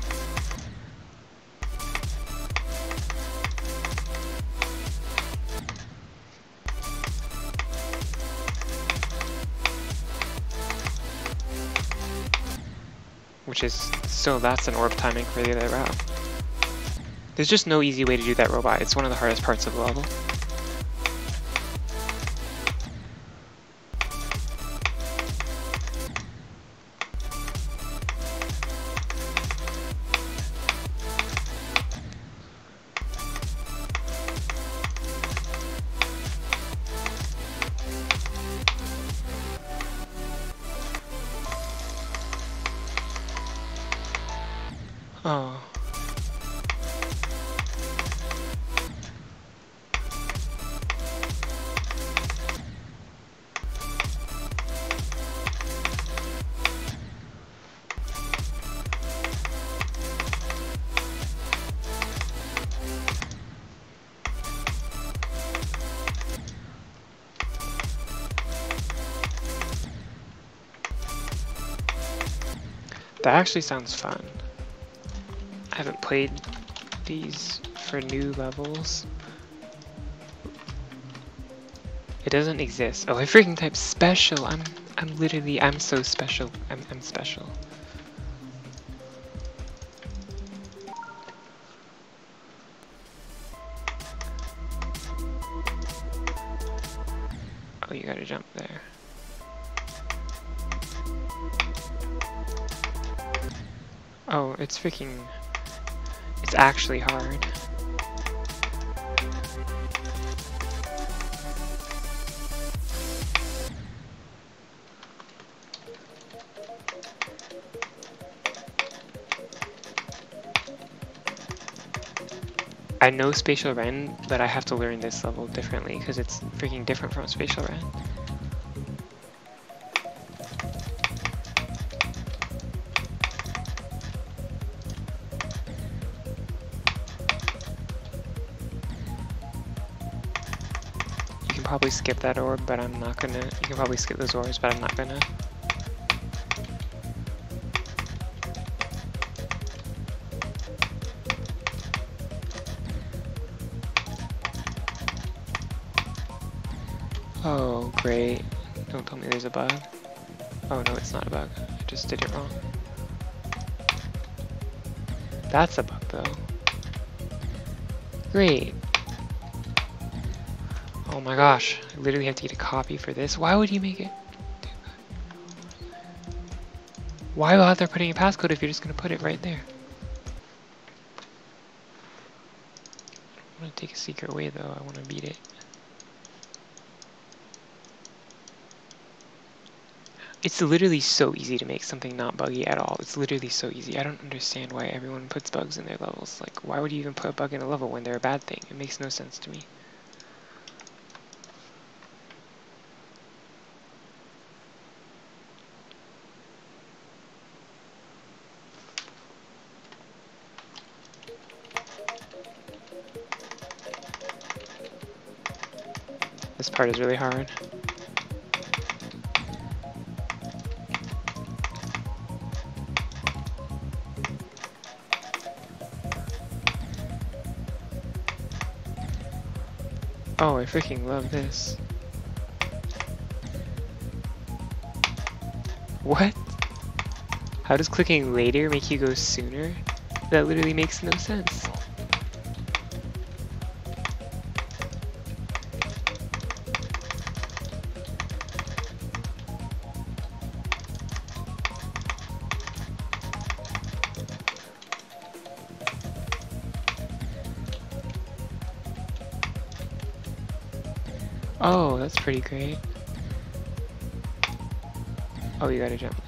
Which is still, that's an orb timing for the other route. There's just no easy way to do that robot. It's one of the hardest parts of the level. Oh. That actually sounds fun. I haven't played these for new levels. It doesn't exist. Oh, I freaking typed special. I'm so special. I'm special. Oh, you gotta jump there. Oh, it's freaking... It's actually hard. I know Spatial Ren, but I have to learn this level differently because it's freaking different from Spatial Ren. You can probably skip that orb, but I'm not gonna. You can probably skip those orbs, but I'm not gonna. Oh, great. Don't tell me there's a bug. Oh no, it's not a bug. I just did it wrong. That's a bug though. Great. Oh my gosh, I literally have to get a copy for this. Why would you make it do that? Why bother putting a passcode if you're just gonna put it right there? I'm gonna take a secret way though, I wanna beat it. It's literally so easy to make something not buggy at all. It's literally so easy. I don't understand why everyone puts bugs in their levels. Like, why would you even put a bug in a level when they're a bad thing? It makes no sense to me. This part is really hard. Oh, I freaking love this. What? How does clicking later make you go sooner? That literally makes no sense. Oh, that's pretty great. Oh, you gotta jump there.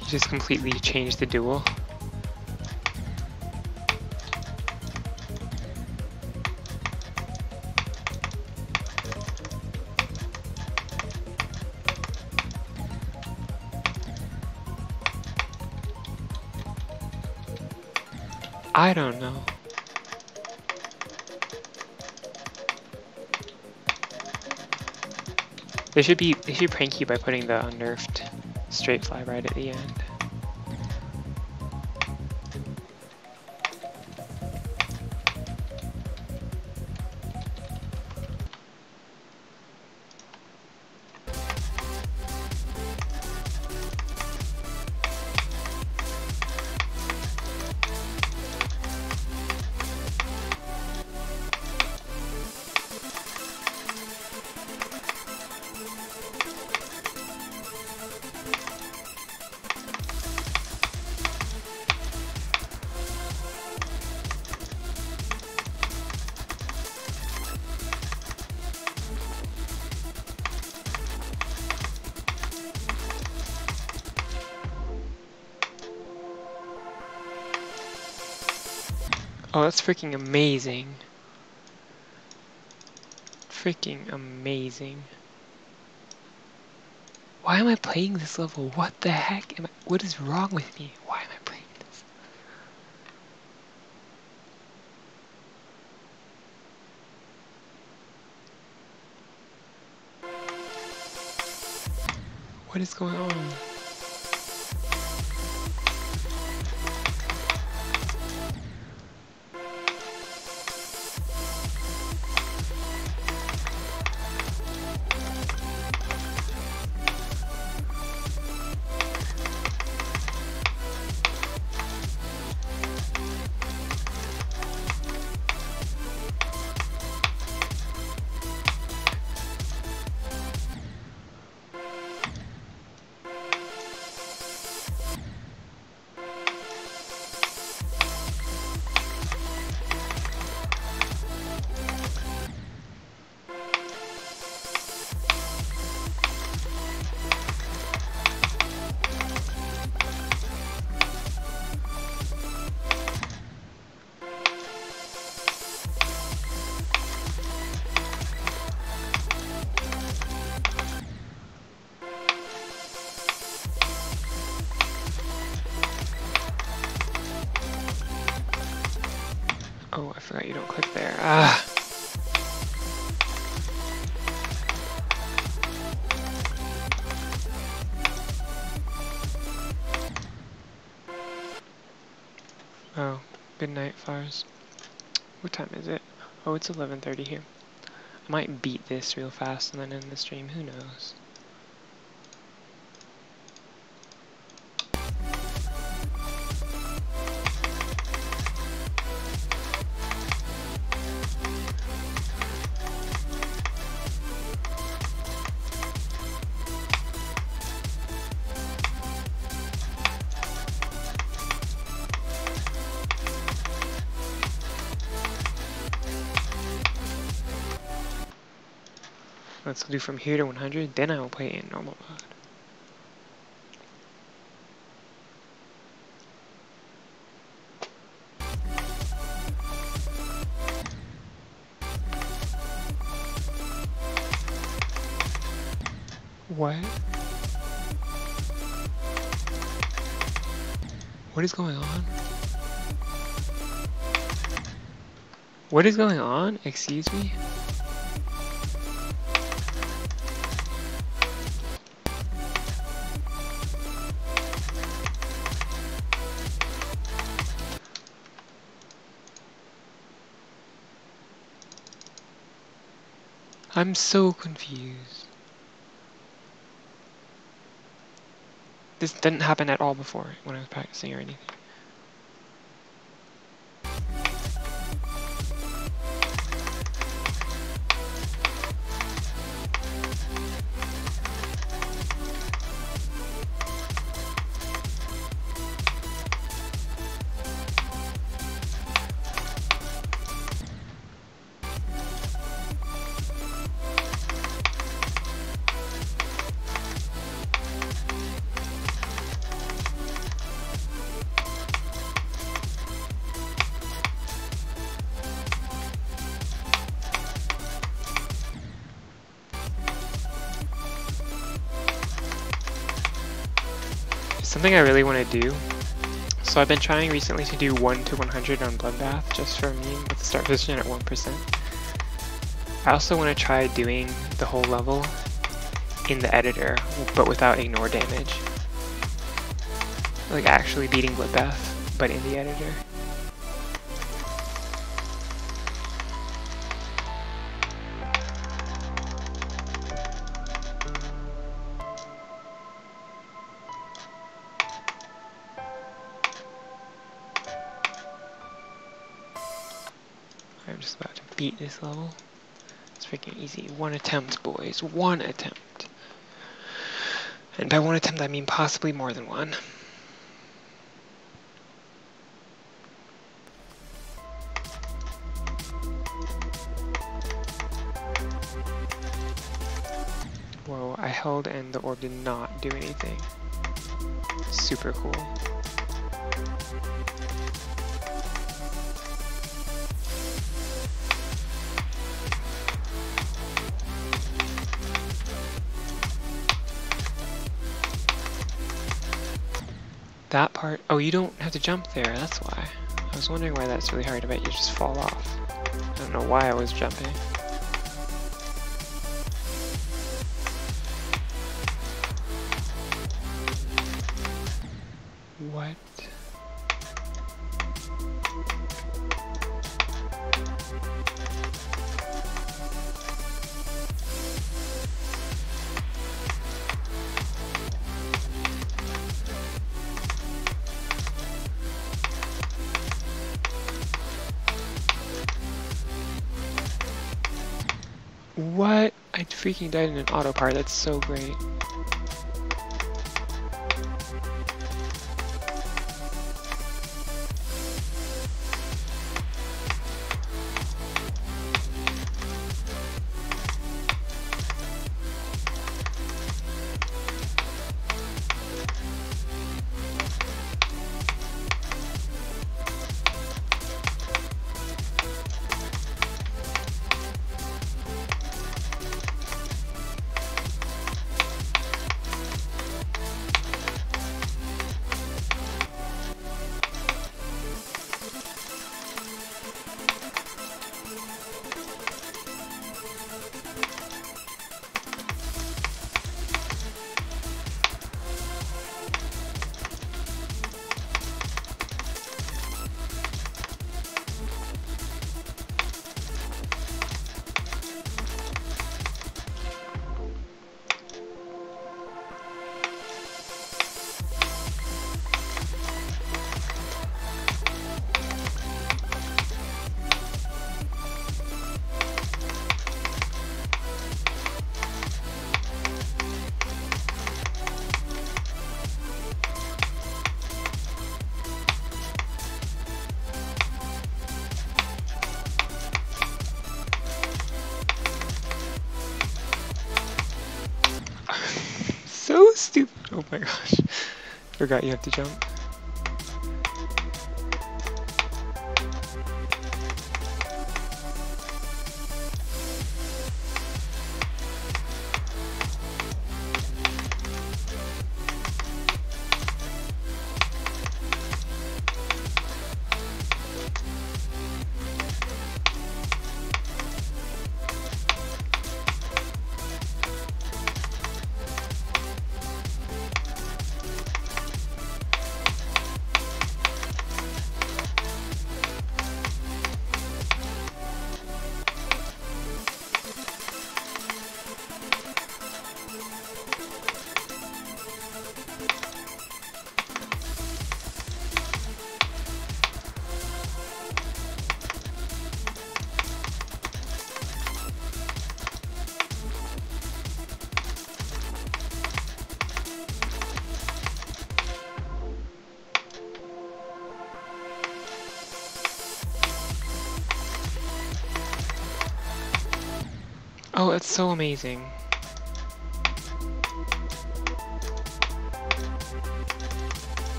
You just completely changed the duel. I don't know. They should prank you by putting the unnerfed straight fly right at the end. Oh, that's freaking amazing. Freaking amazing. Why am I playing this level? What the heck am I? What is wrong with me? Why am I playing this? What is going on? forgot you don't click there. Ah! Oh, good night, Fars. What time is it? Oh, it's 11:30 here. I might beat this real fast and then end the stream, who knows? Let's do from here to 100, then I will play in normal mode. What? What is going on? What is going on? Excuse me? I'm so confused. This didn't happen at all before when I was practicing or anything. Something I really want to do. So I've been trying recently to do 1 to 100 on Bloodbath, just for me, with the start position at 1%. I also want to try doing the whole level in the editor, but without ignore damage. Like actually beating Bloodbath, but in the editor. I'm just about to beat this level. It's freaking easy. One attempt, boys. One attempt. And by one attempt, I mean possibly more than one. Whoa, I held and the orb did not do anything. Super cool. That part, oh, you don't have to jump there, that's why. I was wondering why that's really hard. I bet you just fall off. I don't know why I was jumping. What? What? I freaking died in an auto part. That's so great. my gosh. Forgot you have to jump. Oh, it's so amazing.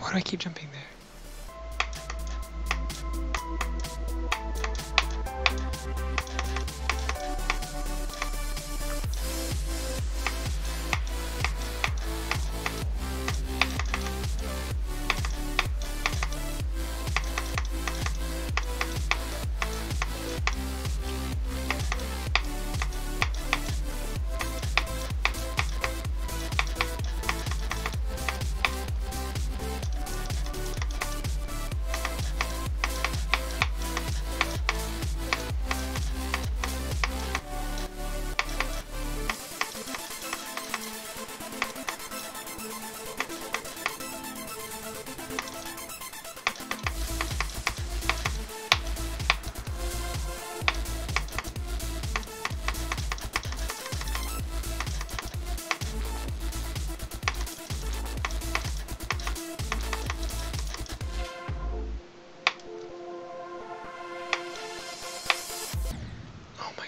Why do I keep jumping there?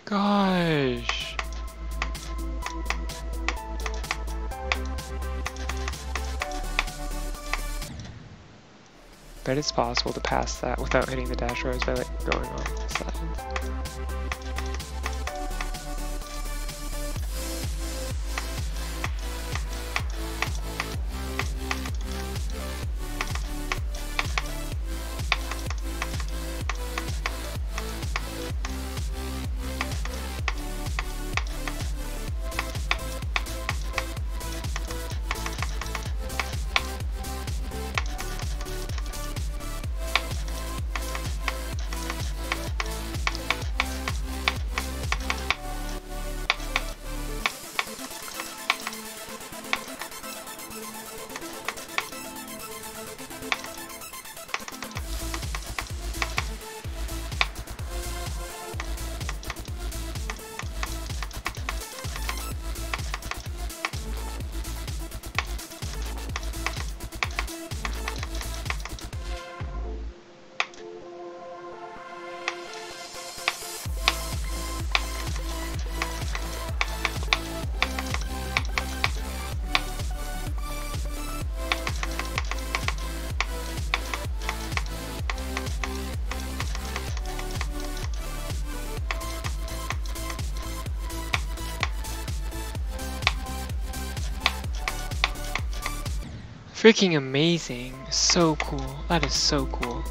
Gosh. Bet it's possible to pass that without hitting the dash rows by like going on the side. Freaking amazing. So cool. That is so cool.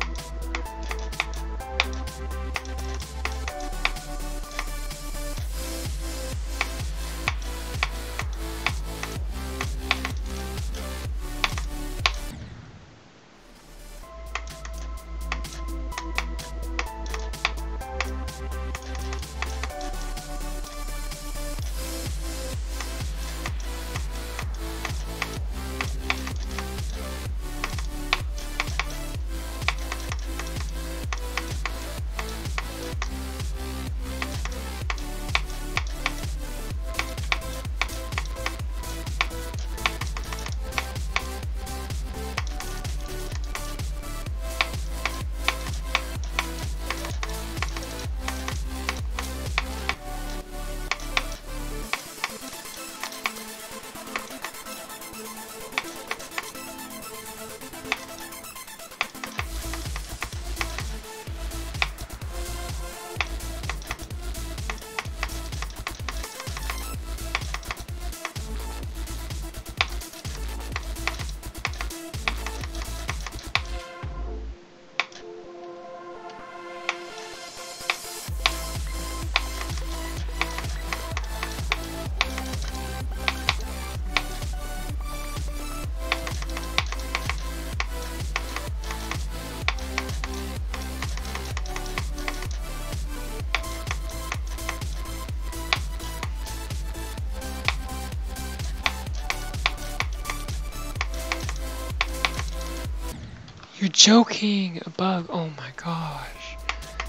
You're joking! A bug! Oh my gosh.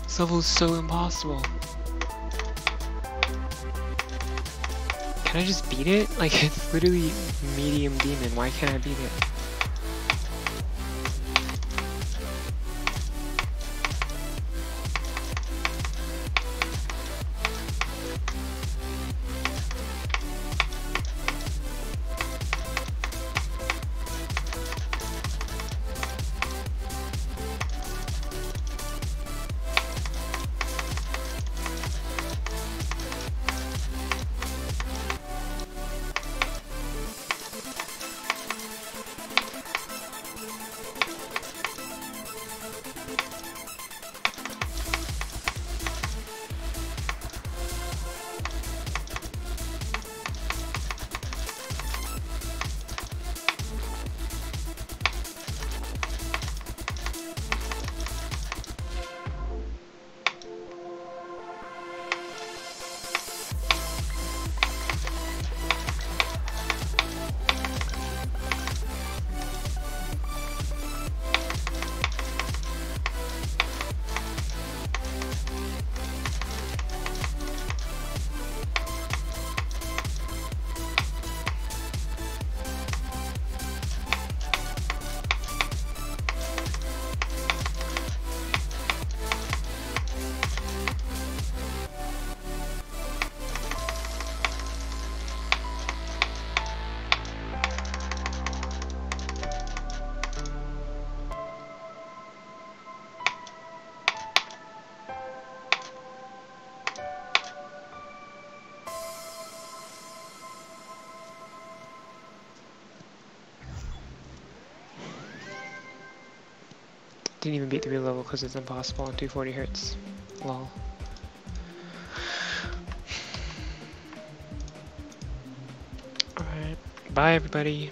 This level is so impossible. Can I just beat it? Like, it's literally medium demon. Why can't I beat it? Didn't even beat the real level because it's impossible on 240 hertz. Lol. Alright, bye everybody.